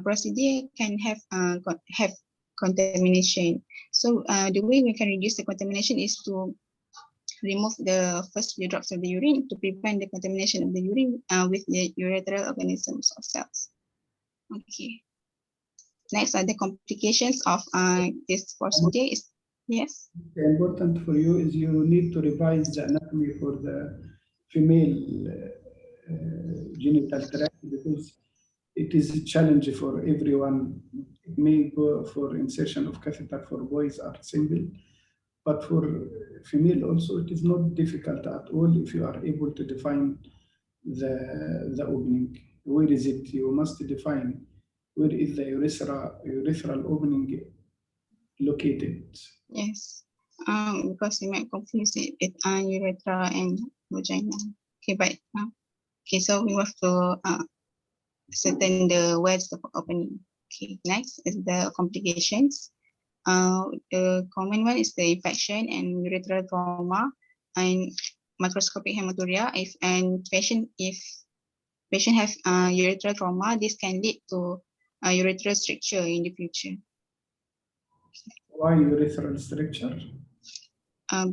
procedure can have contamination. So the way we can reduce the contamination is to remove the first few drops of the urine to prevent the contamination of the urine with the urethral organisms or cells. Okay. Next are the complications of this procedure. Yes. The important for you is you need to revise the anatomy for the female genital tract, because it is a challenge for everyone. It may go for insertion of catheter for boys are simple, but for female also it is not difficult at all if you are able to define the opening. Where is it? You must define where is the urethral opening located. Yes, because you might confuse it with urethra and vagina. Okay, but okay, so we have to ascertain the where's the opening. Okay, next is the complications. The common one is the infection and urethral trauma and microscopic hematuria. If patient have urethral trauma, this can lead to urethral stricture in the future. Why urethral stricture?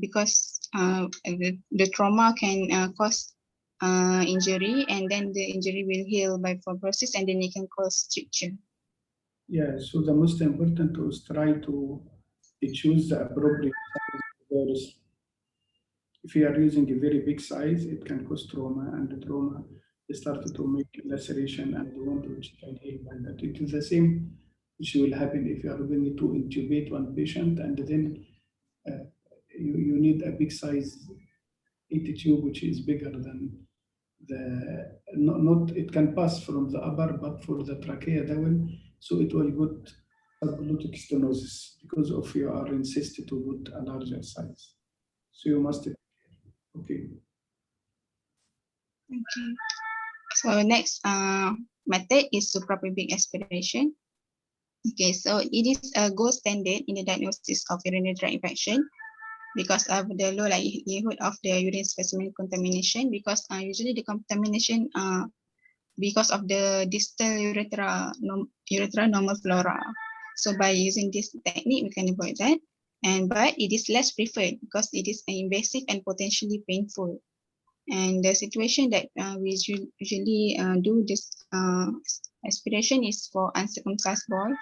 Because the trauma can cause injury, and then the injury will heal by fibrosis, and then it can cause stricture. Yeah, so the most important is try to choose the appropriate size. If you are using a very big size, it can cause trauma, and the trauma started to make laceration and wound which can heal by that. It is the same which will happen if you are going to intubate one patient, and then you need a big size 80 tube, which is bigger than the not it can pass from the upper, but for the trachea down, so it will get subglottic stenosis because of you are insisted to put a larger size. So you must okay. Okay. So next method is suprapubic aspiration. Okay, so it is a gold standard in the diagnosis of urinary tract infection because of the low likelihood of the urine specimen contamination, because usually the contamination because of the distal urethra normal flora. So by using this technique, we can avoid that. But it is less preferred because it is invasive and potentially painful. And the situation that we usually do this aspiration is for uncircumcised boys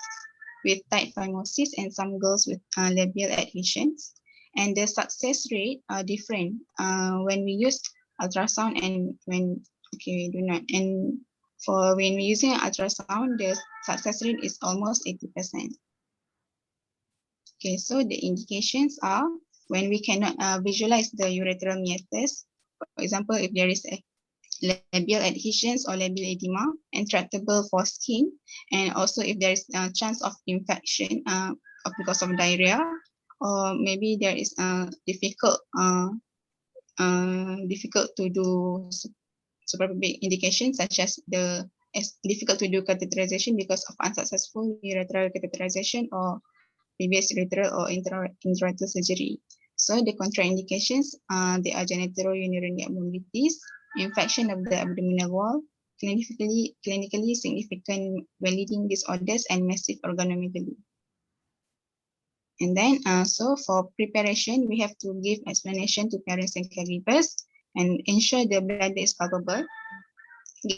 with tight phimosis and some girls with labial adhesions. And the success rate are different when we use ultrasound and when we do not. And for when we're using ultrasound, the success rate is almost 80%. Okay, so the indications are when we cannot visualize the urethral meatus. For example, if there is a labial adhesions or labial edema, intractable foreskin, and also if there is a chance of infection because of diarrhea, or maybe there is difficult to do suprapubic indications such as difficult to do catheterization because of unsuccessful urethral catheterization or previous urethral or intrarectal surgery. So the contraindications, they are genitourinary abnormalities, infection of the abdominal wall, clinically significant bleeding disorders, and massive organomegaly. And then, so for preparation, we have to give explanation to parents and caregivers and ensure the bladder is palpable.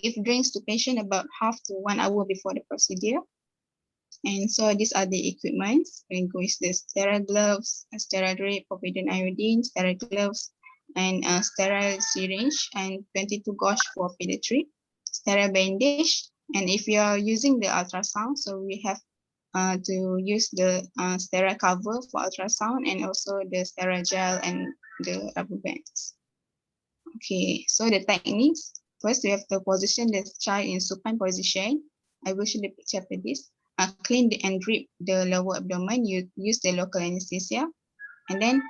Give drinks to patient about half to 1 hour before the procedure. And so these are the equipments. We go with the sterile gloves, sterile drape, povidone iodine, sterile gloves, and sterile syringe, and 22 gauge for pediatric, sterile bandage. And if you are using the ultrasound, so we have to use the sterile cover for ultrasound and also the sterile gel and the rubber bands. Okay, so the techniques. First, we have to position the child in supine position. I will show the picture after this. Clean and drape the lower abdomen. You use the local anesthesia, and then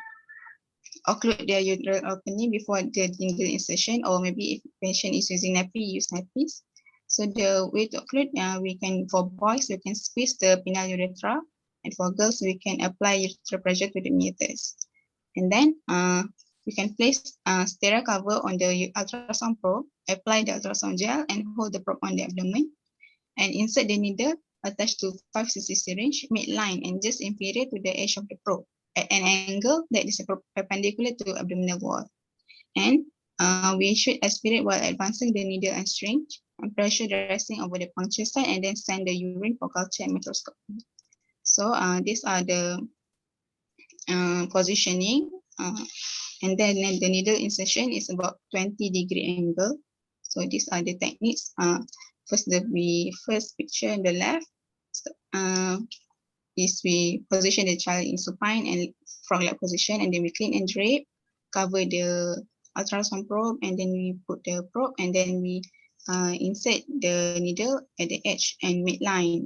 occlude the uterine opening before the needle insertion, or maybe if patient is using nappy, use nappies. So the way to occlude, we can, for boys, we can squeeze the penile urethra, and for girls, we can apply urethral pressure to the meatus. And then we can place sterile cover on the ultrasound probe, apply the ultrasound gel, and hold the probe on the abdomen, and insert the needle attached to 5 cc syringe midline and just inferior to the edge of the probe at an angle that is perpendicular to abdominal wall. And we should aspirate while advancing the needle and syringe and pressure resting over the puncture site, and then send the urine for culture and microscopy. So these are the positioning, and then the needle insertion is about 20-degree angle. So these are the techniques. First picture on the left is we position the child in supine and frog-like position, and then we clean and drape, cover the ultrasound probe, and then we put the probe, and then we insert the needle at the edge and midline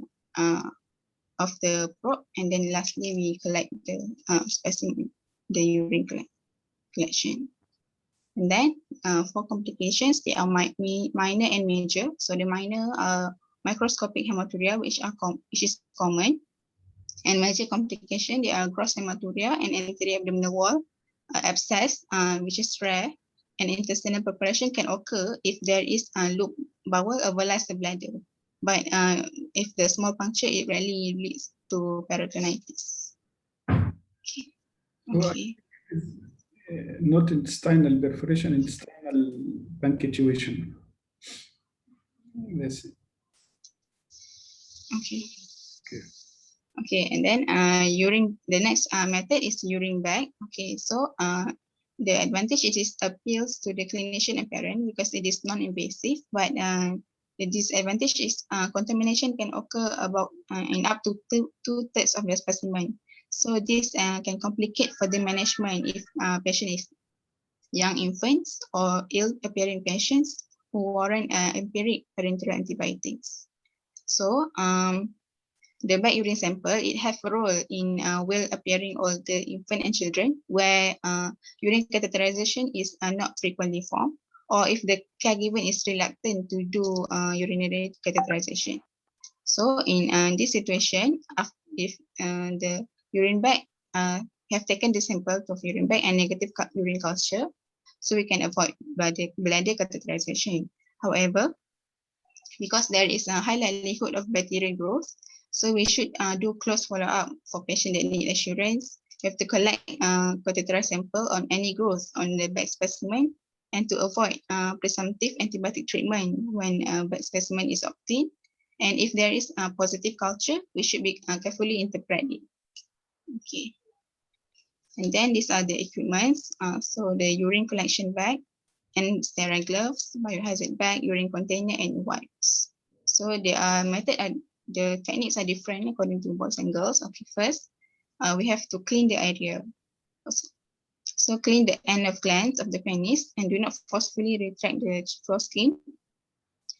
of the probe, and then lastly we collect the specimen, the urine collection. And then for complications, they are minor and major. So the minor are microscopic hematuria, which is common, and major complication, they are gross hematuria and anterior abdominal wall abscess, which is rare, and intestinal perforation can occur if there is a loop bowel overlies the bladder. But if the small puncture, it rarely leads to peritonitis. Okay. So Okay. not intestinal perforation, intestinal punctuation. Yes. Okay. Okay. Okay, and then urine. The next method is urine bag. Okay, so the advantage is appeals to the clinician and parent because it is non-invasive, but the disadvantage is contamination can occur about in up to two-thirds of the specimen. So this can complicate for the management if patient is young infants or ill-appearing patients who warrant empiric parenteral antibiotics. So the bag urine sample, it have a role in well-appearing older infant and children where urine catheterization is not frequently formed, or if the caregiver is reluctant to do urinary catheterization. So in this situation, if the urine bag have taken the sample of urine bag and negative urine culture, so we can avoid bladder catheterization. However, because there is a high likelihood of bacterial growth, so we should do close follow-up for patients that need assurance. We have to collect catheterized sample on any growth on the bag specimen and to avoid presumptive antibiotic treatment when bag specimen is obtained. And if there is a positive culture, we should be carefully interpret it. Okay. And then these are the equipments. So the urine collection bag and sterile gloves, biohazard bag, urine container, and wipes. So the techniques are different according to boys and girls. Okay, first, we have to clean the area. So clean the end of glands of the penis and do not forcefully retract the foreskin,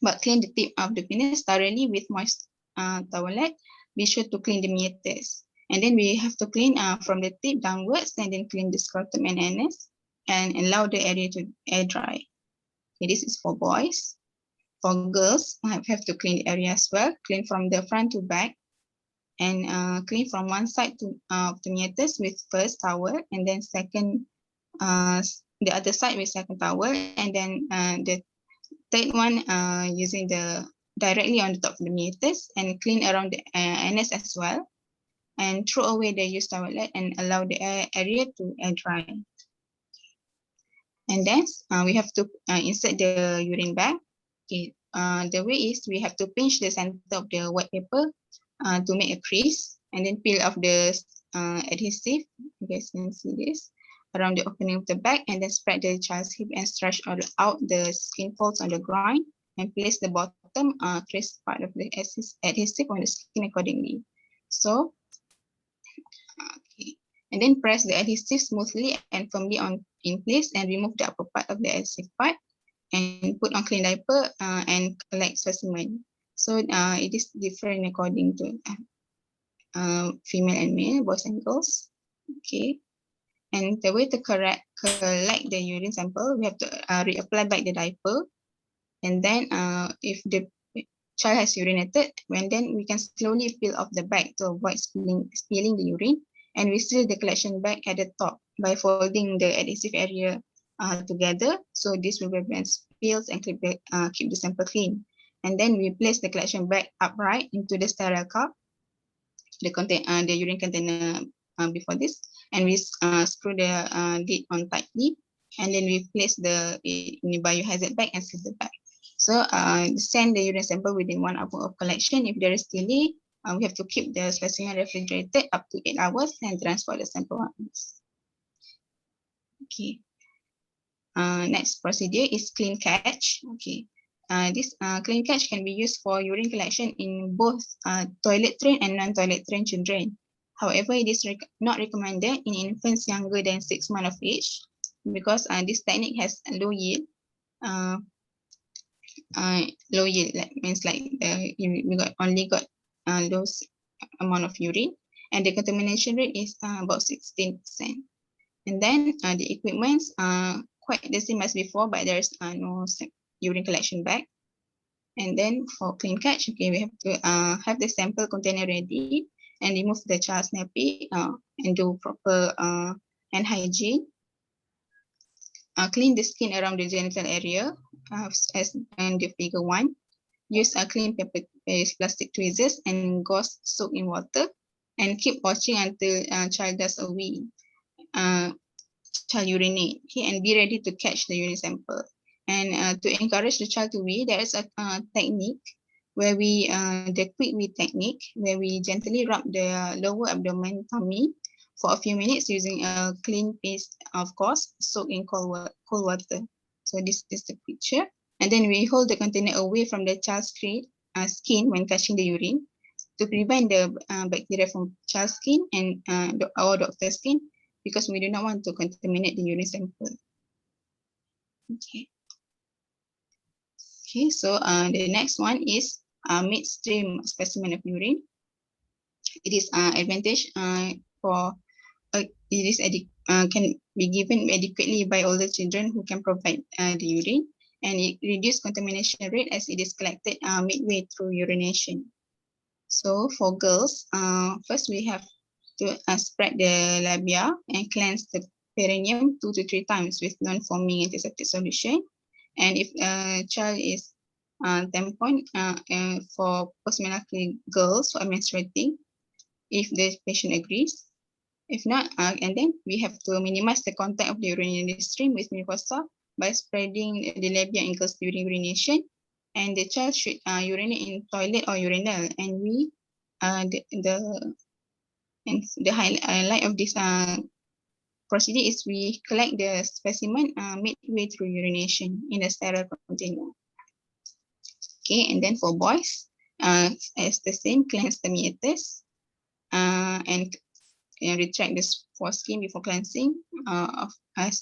but clean the tip of the penis thoroughly with moist towelette. Be sure to clean the meatus. And then we have to clean from the tip downwards and then clean the scrotum and anus and allow the area to air dry. Okay, this is for boys. For girls, I have to clean the area as well. Clean from the front to back and clean from one side to the meatus with first towel and then second, the other side with second towel, and then the third one using the directly on the top of the meatus and clean around the anus as well. And throw away the used towelette and allow the area to air dry. And then we have to insert the urine bag. Okay, the way is we have to pinch the center of the white paper to make a crease and then peel off the adhesive. You guys can see this around the opening of the bag and then spread the child's hip and stretch out the skin folds on the groin and place the bottom crease part of the adhesive on the skin accordingly. So, okay. And then press the adhesive smoothly and firmly in place and remove the upper part of the adhesive part and put on clean diaper and collect specimen. So it is different according to female and male, boys and girls. Okay. And the way to collect the urine sample, we have to reapply back the diaper. And then if the child has urinated, then we can slowly peel off the bag to avoid spilling the urine. And we seal the collection bag at the top by folding the adhesive area together. So this will prevent spills and keep the sample clean. And then we place the collection bag upright into the sterile cup, the urine container before this, and we screw the lid on tightly. And then we place the biohazard bag and seal the bag. So send the urine sample within 1 hour of collection. If there is delay, we have to keep the specimen refrigerated up to 8 hours and transport the sample once. Okay. Next procedure is clean catch. Okay. This clean catch can be used for urine collection in both toilet trained and non-toilet trained children. However, it is not recommended in infants younger than 6 months of age because this technique has a low yield. Low yield means like we only got low amount of urine, and the contamination rate is about 16%. And then the equipments quite the same as before, but there's no urine collection bag. And then for clean catch, okay, we have to have the sample container ready and remove the child's nappy and do proper hand hygiene. Clean the skin around the genital area as in the figure 1. Use a clean paper-based plastic tweezers and gauze soaked in water, and keep watching until child does a wee. Child urinate, okay, and be ready to catch the urine sample. And to encourage the child to wee, there is a technique where we, the quick wee technique, where we gently rub the lower abdomen tummy for a few minutes using a clean piece of gauze soaked in cold water. So this is the picture. And then we hold the container away from the child's skin when catching the urine to prevent the bacteria from child's skin and our doctor's skin, because we do not want to contaminate the urine sample. Okay. Okay, so the next one is midstream specimen of urine. It is advantage for can be given adequately by older children who can provide the urine, and it reduces contamination rate as it is collected midway through urination. So for girls, first we have to spread the labia and cleanse the perineum 2 to 3 times with non-foaming antiseptic solution. And if a child is tampon for postmenstrual girls who are menstruating, if the patient agrees. If not, and then we have to minimize the contact of the urinary stream with mucosa by spreading the labia and girls during urination. And the child should urinate in toilet or urinal. And we, the highlight of this procedure is we collect the specimen midway through urination in a sterile container. Okay, and then for boys, as the same, cleanse the meatus and retract the foreskin before cleansing. As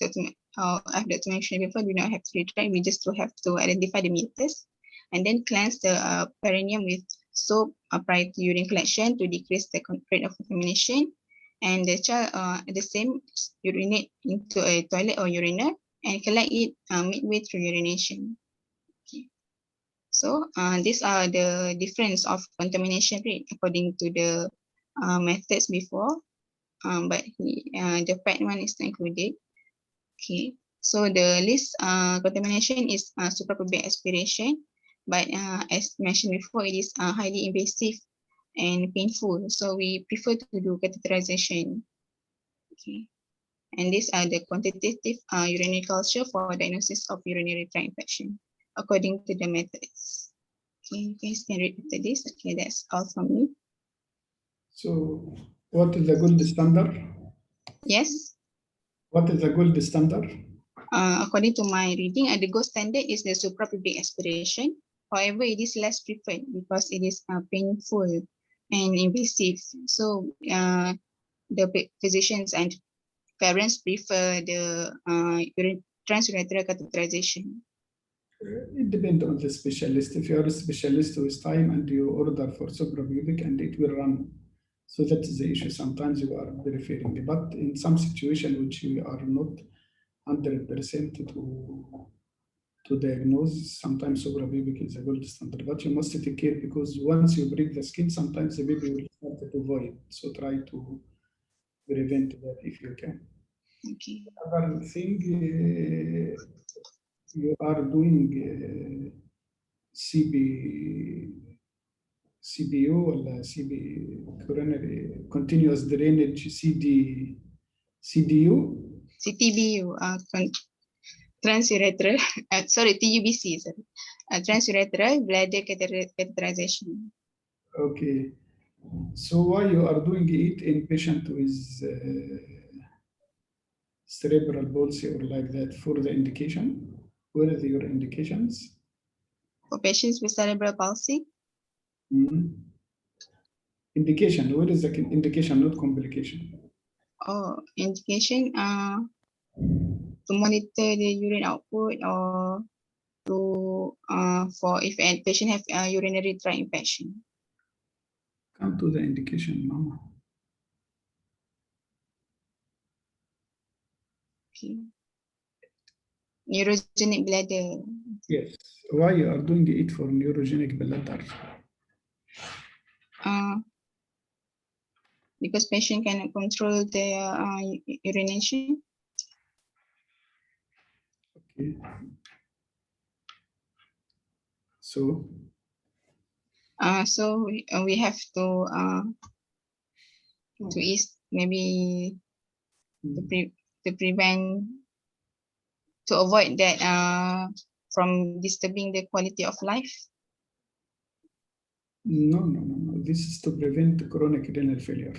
I've mentioned before, we don't have to retract, we just have to identify the meatus, and then cleanse the perineum with soap prior to urine collection to decrease the rate of contamination. And the child the same, urinate into a toilet or urinal and collect it midway through urination. Okay. So these are the difference of contamination rate according to the methods before, but the PET one is not included. Okay, so the least contamination is suprapubic aspiration, but as mentioned before, it is highly invasive and painful, so we prefer to do catheterization. Okay, and these are the quantitative urinary culture for diagnosis of urinary tract infection according to the methods. Okay, you guys can read after this. Okay, that's all from me. So what is the gold standard? Yes. What is the gold standard? According to my reading, the gold standard is the suprapubic aspiration. However, it is less preferred because it is painful and invasive. So the physicians and parents prefer the transurethral catheterization. It depends on the specialist. If you are a specialist with time and you order for suprapubic, and it will run. So that is the issue. Sometimes you are referring, but in some situation which we are not 100% to diagnose, sometimes suprapubic is a gold standard. But you must take care, because once you break the skin, sometimes the baby will start to void. So try to prevent that if you can. Okay. Other thing, you are doing CBU or CB coronary continuous drainage CDU. CTBU, transurethral, sorry, TUBC, sorry. Transurethral bladder catheterization. Okay. So why you are doing it in patient with cerebral palsy or like that for the indication? Where are your indications? For patients with cerebral palsy? Indication, where is the indication, not complication? Oh, indication to monitor the urine output, or to for if a patient have urinary tract infection. Come to the indication, Mama. Okay. neurogenic bladder. Yes. Why you are doing it for neurogenic bladder? Because patient cannot control their urination. Okay. So, So we have to ease maybe to prevent, to avoid that from disturbing the quality of life. no. This is to prevent chronic renal failure.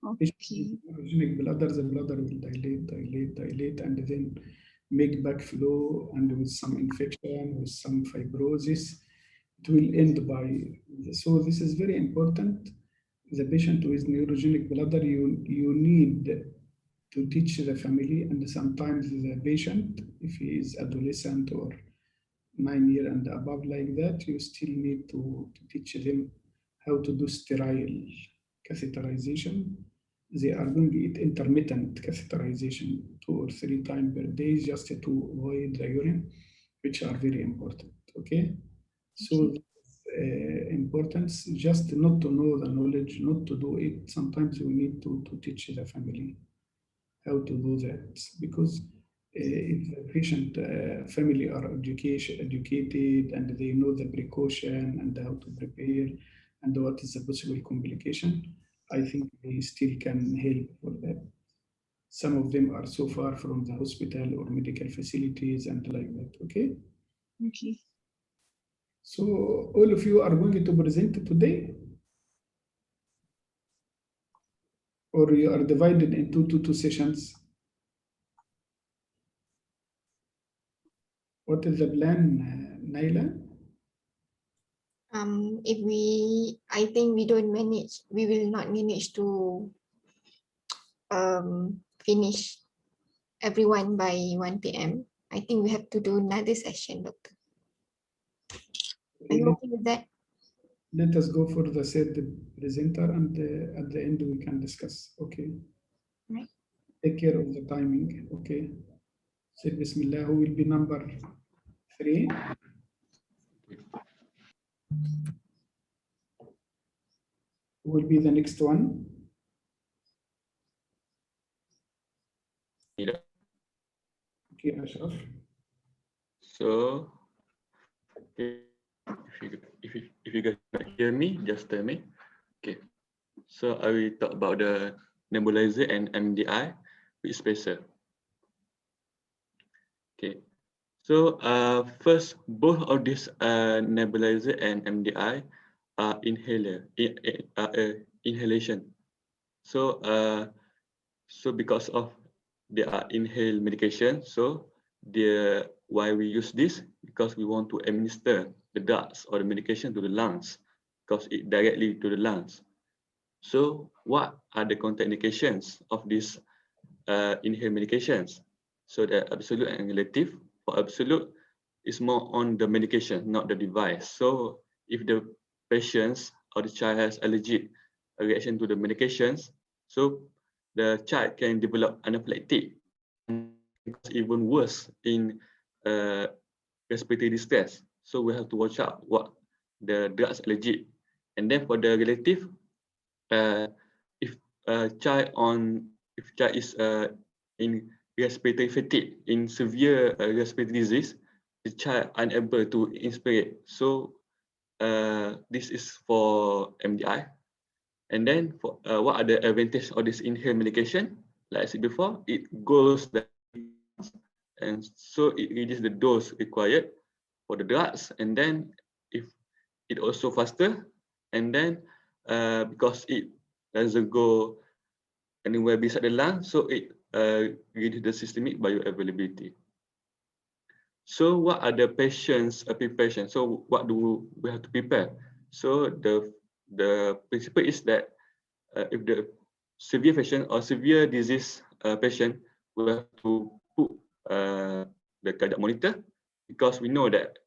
Okay. Neurogenic bladder, the bladder will dilate, and then make backflow, and with some infection, with some fibrosis, it will end by. So this is very important. The patient with neurogenic bladder, you need to teach the family, and sometimes the patient, if he is adolescent or 9 years and above like that, you still need to teach them how to do sterile catheterization. They are doing it intermittent catheterization 2 or 3 times per day just to avoid the urine, which are very important. Okay, so importance just not to know the knowledge, not to do it. Sometimes we need to teach the family how to do that, because if the patient family are educated and they know the precaution and how to prepare and what is the possible complication, I think they still can help for that. Some of them are so far from the hospital or medical facilities and like that. Okay. Okay. So all of you are going to present today, or you are divided into two sessions? What is the plan, Naila? I think we will not manage to finish everyone by 1 p.m. I think we have to do another session, doctor. Are you okay with that? Let us go for the said presenter, and at the end we can discuss. Okay. Right. Take care of the timing. Okay. Say Bismillah. Who will be number 3? Who will be the next one? Yeah. Okay, Ashraf. So, okay, if you guys not hear me, just tell me. Okay. So I will talk about the nebulizer and MDI with spacer. Okay. So first, both of these nebulizer and MDI are inhalation. So so because of they are inhaled medication, so why we use this, because we want to administer the drugs or the medication to the lungs, because it directly to the lungs. So what are the contraindications of these inhaled medications? So the absolute and relative. For absolute, is more on the medication, not the device. So if the patient or the child has allergic reaction to the medications, so the child can develop anaphylactic, and it's even worse in respiratory distress. So we have to watch out what the drugs allergic. And then for the relative, if child is in respiratory fatigue, in severe respiratory disease, the child unable to inspire. So this is for MDI. And then for what are the advantages of this inhaled medication? Like I said before, it goes the, and so it reduces the dose required for the drugs. And then if it also faster, and then because it doesn't go anywhere beside the lung, so it reduces the systemic bioavailability. So what are the patient's preparation? So what do we have to prepare? So the principle is that if the severe patient or severe disease patient, we have to put the cardiac monitor, because we know that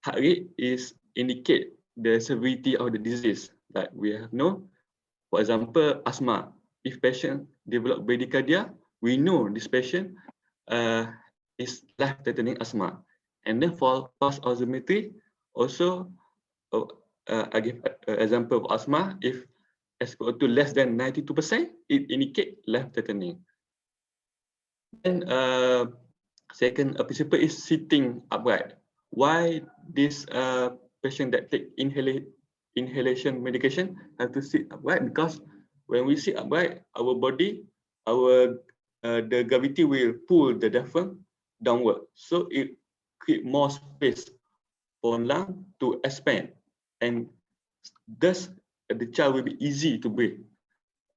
heart rate is indicate the severity of the disease. Like we have know, for example, asthma. If patient develop bradycardia, we know this patient is life-threatening asthma. And then for pulse oximetry, also I give an example of asthma. If SpO2 less than 92%, it indicate life-threatening. Then second principle is sitting upright. Why this patient that take inhalation medication have to sit upright? Because when we sit upright, our body, the gravity will pull the diaphragm downward, so it create more space for lung to expand, and thus the child will be easy to breathe.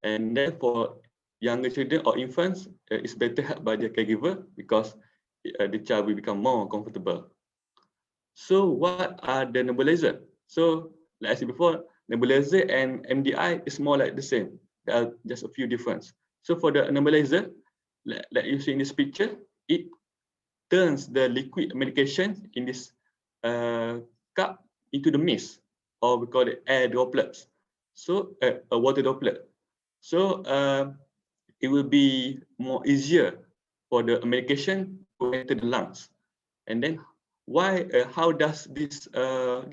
And then for younger children or infants, it's better helped by their caregiver because the child will become more comfortable. So what are the nebulizer? So like I said before, nebulizer and MDI is more like the same. There are just a few difference. So for the nebulizer, like you see in this picture, it turns the liquid medication in this cup into the mist, or we call it air droplets. So a water droplet. So it will be more easier for the medication to enter the lungs. And then how does this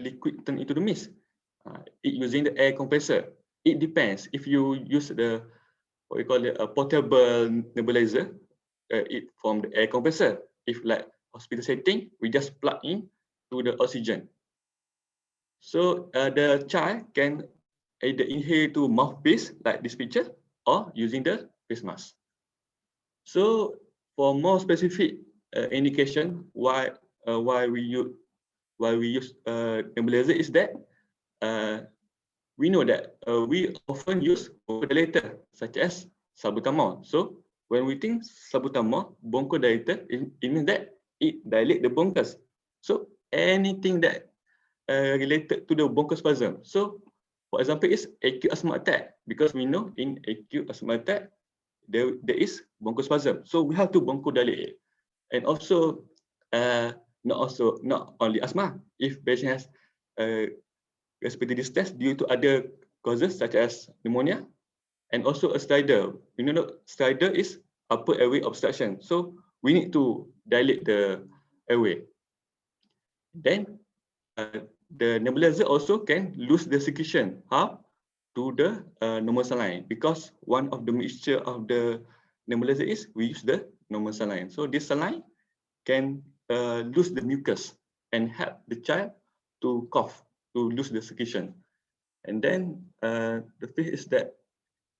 liquid turn into the mist? It using the air compressor. It depends. If you use the, what we call it, a portable nebulizer, it from the air compressor. If like hospital setting, we just plug in to the oxygen. So the child can either inhale to mouthpiece like this picture, or using the face mask. So for more specific indication why we use nebulizer is that we know that we often use bronchodilator such as salbutamol. So when we think salbutamol, bronchodilator, it means that it dilate the bronchus. So anything that related to the bronchospasm. So for example, is acute asthma attack, because we know in acute asthma attack there is bronchospasm. So we have to bronchodilate. And also not only asthma. If patient has respiratory distress due to other causes such as pneumonia, and also a stridor. You know, stridor is upper airway obstruction. So we need to dilate the airway. Then the nebulizer also can lose the secretion. How? To the normal saline, because one of the mixture of the nebulizer is we use the normal saline. So this saline can lose the mucus and help the child to cough, to lose the secretion. And then the fifth is that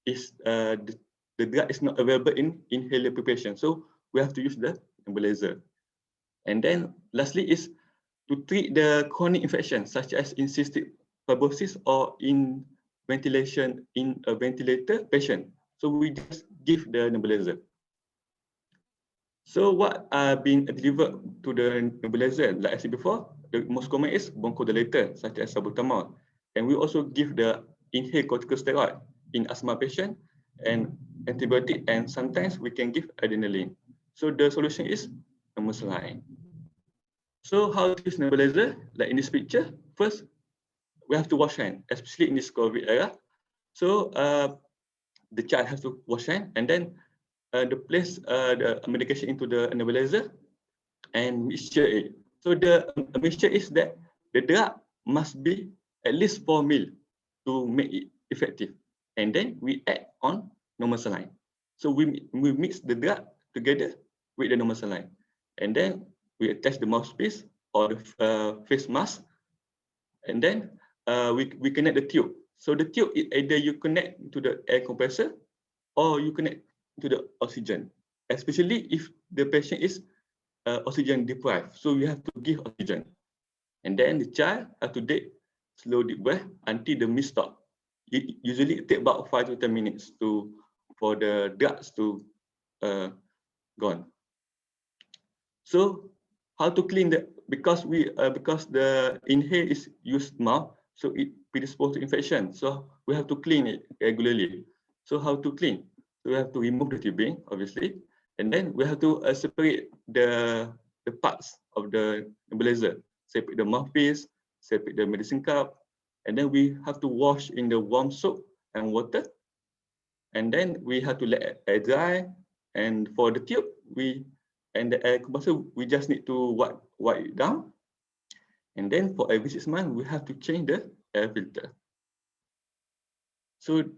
the drug is not available in inhaler preparation. So we have to use the nebulizer. And then lastly is to treat the chronic infection such as in cystic fibrosis or in ventilation in a ventilator patient. So we just give the nebulizer. So what are being delivered to the nebulizer? Like I said before, the most common is bronchodilator such as salbutamol. And we also give the inhaled corticosteroid in asthma patient and antibiotic, and sometimes we can give adrenaline. So the solution is normal saline. So how to use nebulizer? Like in this picture, first we have to wash hand, especially in this COVID era. So the child has to wash hand, and then place the medication into the nebulizer and mixture it. So the mixture is that the drug must be at least 4 ml to make it effective. And then we add on normal saline. So we mix the drug together with the normal saline. And then we attach the mouthpiece or the face mask. And then we connect the tube. So the tube, either you connect to the air compressor or you connect to the oxygen, especially if the patient is oxygen deprived. So you have to give oxygen. And then the child have to take slow deep breath until the mist stop. Usually it takes about 5 to 10 minutes for the drugs to gone. So how to clean because the inhale is used mouth, so it predisposed to infection. So we have to clean it regularly. So how to clean? So we have to remove the tubing, obviously, and then we have to separate the parts of the nebulizer, separate the mouthpiece, separate the medicine cup, and then we have to wash in the warm soap and water, and then we have to let it dry. And for the tube, we and the air compressor, we just need to wipe it down. And then for every 6 months, we have to change the air filter. So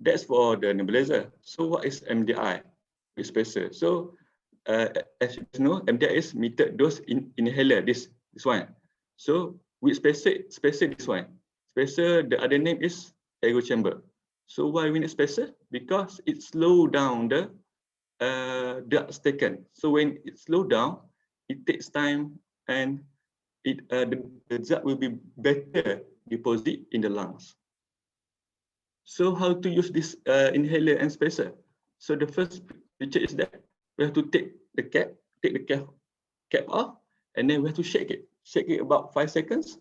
that's for the nebulizer. So what is MDI? With spacer. So as you know, MDI is metered dose inhaler, this one. So with spacer this one. Spacer, the other name is aero chamber. So why we need spacer? Because it slow down the drugs taken. So when it slow down, it takes time, and the drug will be better deposit in the lungs. So how to use this inhaler and spacer? So the first picture is that we have to take the cap off, and then we have to shake it about 5 seconds,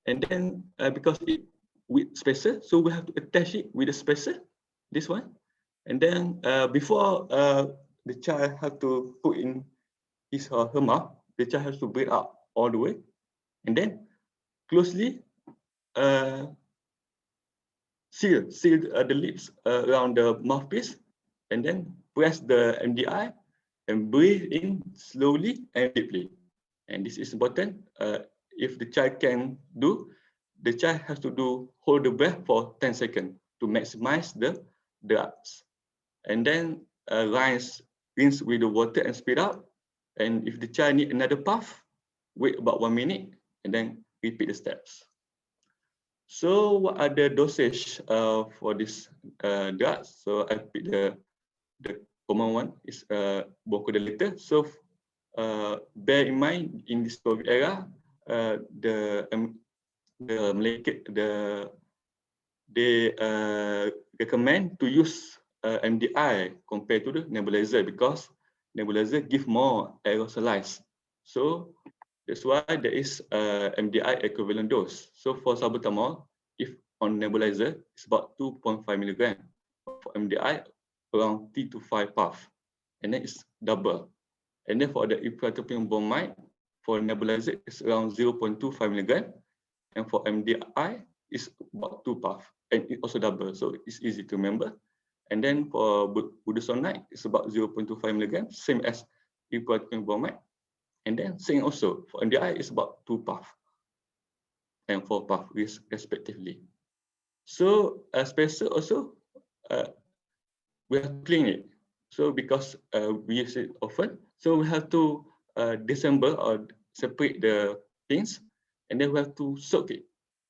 and then because it with spacer, so we have to attach it with the spacer, this one, and then before the child have to put in his or her mouth, the child has to breathe out all the way, and then closely seal the lips around the mouthpiece, and then press the MDI and breathe in slowly and deeply. And this is important. If the child can do, the child has to hold the breath for 10 seconds to maximize the drugs. And then rinse with the water and spit out. And if the child need another puff, wait about 1 minute and then repeat the steps. So what are the dosage for this drugs? So I pick the common one is bronchodilator. So bear in mind in this COVID era, they recommend to use MDI compared to the nebulizer, because nebulizer give more aerosolized. So that's why there is MDI equivalent dose. So for salbutamol, if on nebulizer, it's about 2.5 milligram. For MDI, around 3 to 5 puff, and then it's double. And then for the ipratropium bromide, for nebulizer, it's around 0.25 milligram, and for MDI, it's about 2 puff, and it also double, so it's easy to remember. And then for budesonide, it's about 0.25 milligram, same as ipratropium bromide. And then same also for MDI, it's about 2 puff and 4 puff respectively. So spacer also, we have to clean it. So because we use it often, so we have to disassemble or separate the things, and then we have to soak it.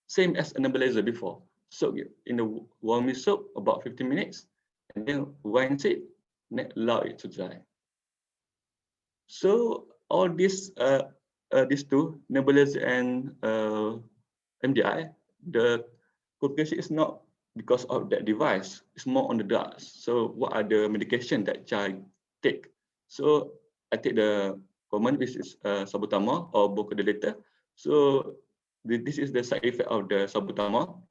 Same as a nebulizer before. Soak it in the warm soap about 15 minutes, and then rinse it, and allow it to dry. So all these two, nebulizer and MDI, the complication is not because of that device, it's more on the drugs. So what are the medication that child take? So I take the common, which is salbutamol or bronchodilator. So this is the side effect of the salbutamol.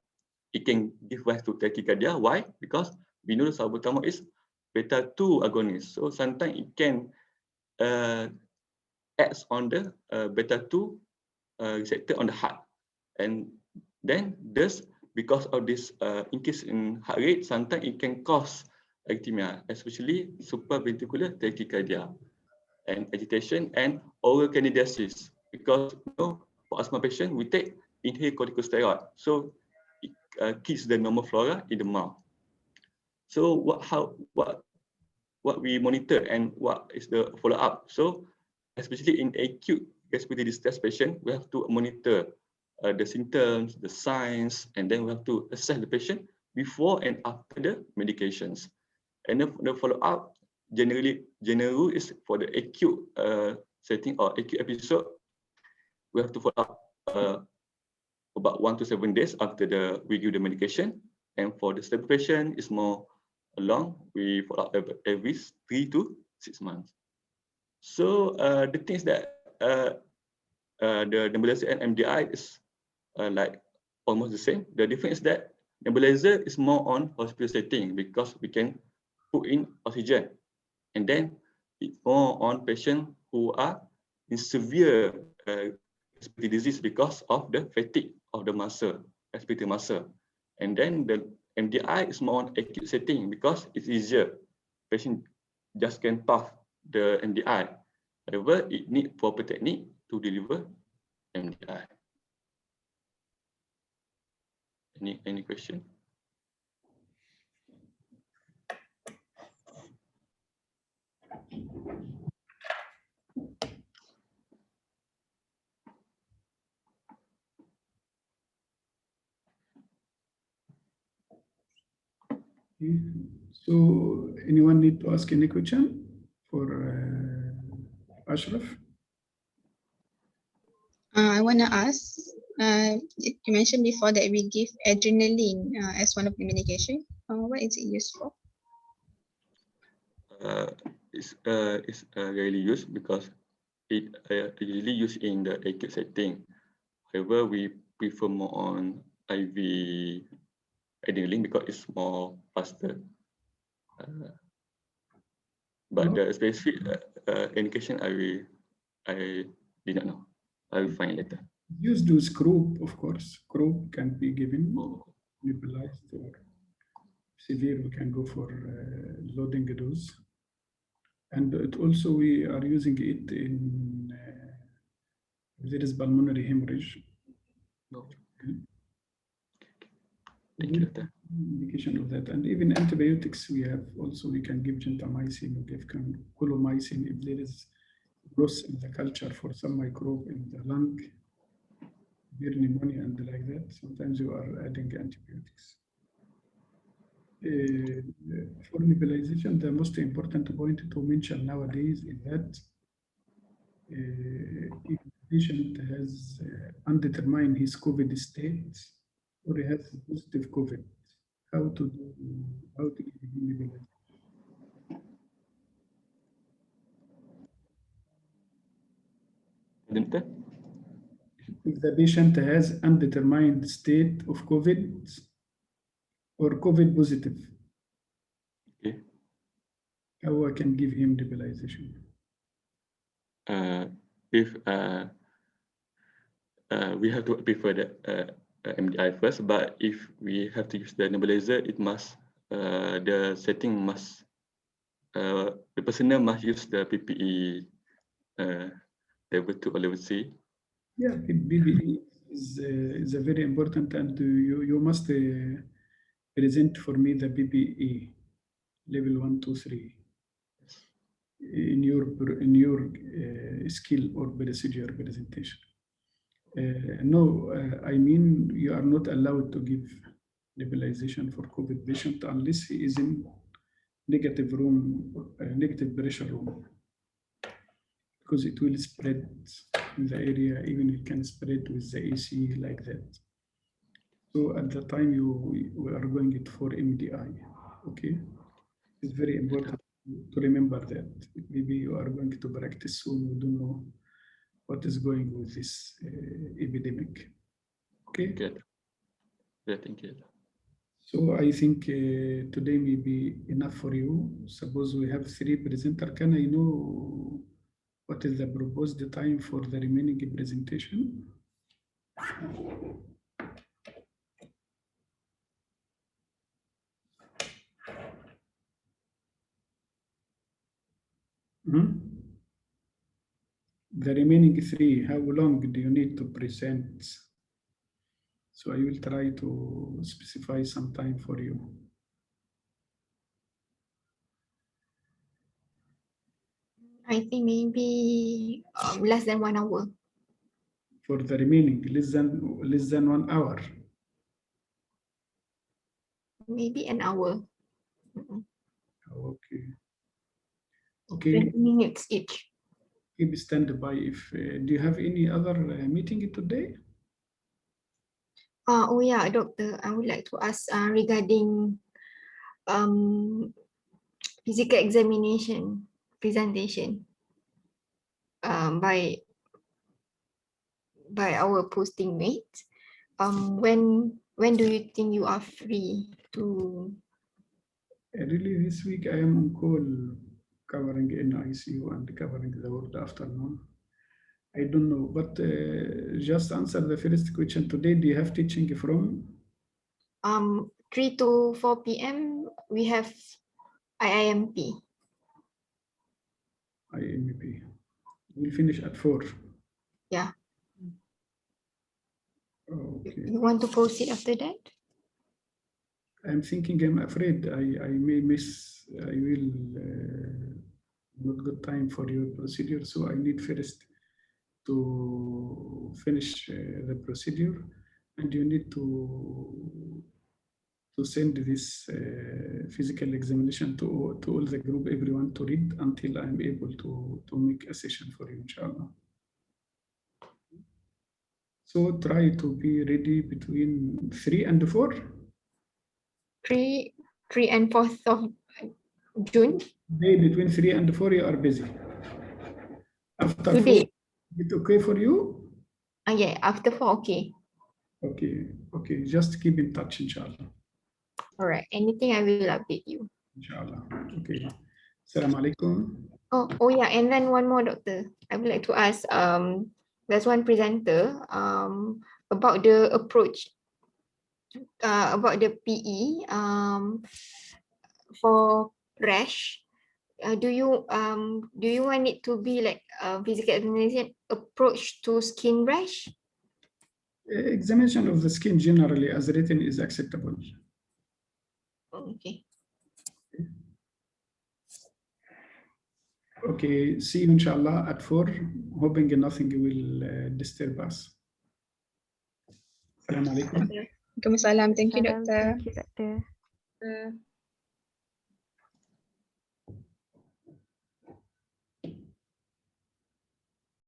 It can give rise to tachycardia. Why? Because we know the salbutamol is beta-2 agonist. So sometimes it can act on the beta-2 receptor on the heart. And then this, because of this increase in heart rate, sometimes it can cause arrhythmia, especially supraventricular tachycardia and agitation and oral candidiasis. Because you know, for asthma patient, we take inhaled corticosteroid, so it keeps the normal flora in the mouth. So what we monitor and what is the follow up? So especially in acute respiratory distress patient, we have to monitor the symptoms, the signs, and then we have to assess the patient before and after the medications. And then the follow-up generally is for the acute setting or acute episode, we have to follow up about 1 to 7 days after we give the medication. And for the stable patient, it's more long. We follow up every 3 to 6 months. So the things that the nebulizer and MDI is like almost the same. The difference is that nebulizer is more on hospital setting because we can put in oxygen, and then it's more on patients who are in severe respiratory disease because of the fatigue of the muscle, respiratory muscle. And then the MDI is more on acute setting because it's easier. Patient just can puff the MDI. However, it need proper technique to deliver MDI. Any question? Okay. So anyone need to ask any question for Ashraf? I want to ask, you mentioned before that we give adrenaline as one of the medication. What is it used for? It's rarely used because it usually used in the acute setting. However, we prefer more on IV adrenaline because it's more faster. But the specific indication I did not know. I will find later. Used with croup, of course. Croup can be given, nebulized, or severe. We can go for loading dose. And it also we are using it in if there is pulmonary hemorrhage. Thank you, Doctor. Indication of that, and even antibiotics we have also. We can give gentamicin, we give colomycin if there is growth in the culture for some microbe in the lung, severe pneumonia and like that. Sometimes you are adding antibiotics. For nebulization, the most important point to mention nowadays is that if the patient has undetermined his COVID state or he has positive COVID, how to give him nebulization. Doctor? If the patient has undetermined state of COVID or COVID positive, Okay. how I can give him nebulization? If we have to prefer the MDI first, but if we have to use the nebulizer, it must the setting must the personnel must use the PPE level 2 or level 3. Yeah, PPE is a very important, and you must present for me the PPE level 1, 2, 3 in your skill or procedure presentation. No, I mean you are not allowed to give nebulization for COVID patient unless he is in negative room, negative pressure room, because it will spread in the area. Even it can spread with the AC like that. So at the time we are going it for MDI. Okay, it's very important to remember that. Maybe you are going to practice soon. We don't know what is going with this epidemic. Okay. Good. Yeah, thank you. So I think today may be enough for you. Suppose we have 3 presenters. Can I know what is the proposed time for the remaining presentation? The remaining 3, how long do you need to present? So I will try to specify some time for you. I think maybe less than 1 hour. For the remaining, less than 1 hour. Maybe an hour. Okay. Okay. 20 minutes each. Keep standby. If do you have any other meeting today? Oh yeah, doctor, I would like to ask regarding physical examination presentation by our posting mates. When do you think you are free to? Really, this week I am on call covering NICU and covering the whole afternoon. I don't know, but just answer the first question today. Do you have teaching from? 3 to 4 p.m. we have IIMP. IMP. We'll finish at 4. Yeah. Okay. You want to proceed after that? I'm thinking, I'm afraid I may miss, I will not get time for your procedure. So I need first to finish the procedure, and you need to send this physical examination to all the group, everyone to read until I'm able to make a session for you, inshallah. So try to be ready between 3 and 4. 3 and 4th of June. Today, between 3 and 4, you are busy. After 4, Today. it's okay for you? Yeah, after 4, okay. Okay. Just keep in touch, inshallah. All right. Anything, I will update you. Inshallah. Okay. Assalamu alaikum. Oh yeah, and then one more, doctor. I would like to ask, there's one presenter about the approach about the PE for rash. Do you want it to be like physical examination approach to skin rash? Examination of the skin generally as written is acceptable. Okay. Okay, see you inshallah at 4, hoping nothing will disturb us. Assalamu alaikum. Waalaikumsalam. Thank you, Salam. doctor. Thank you, doctor.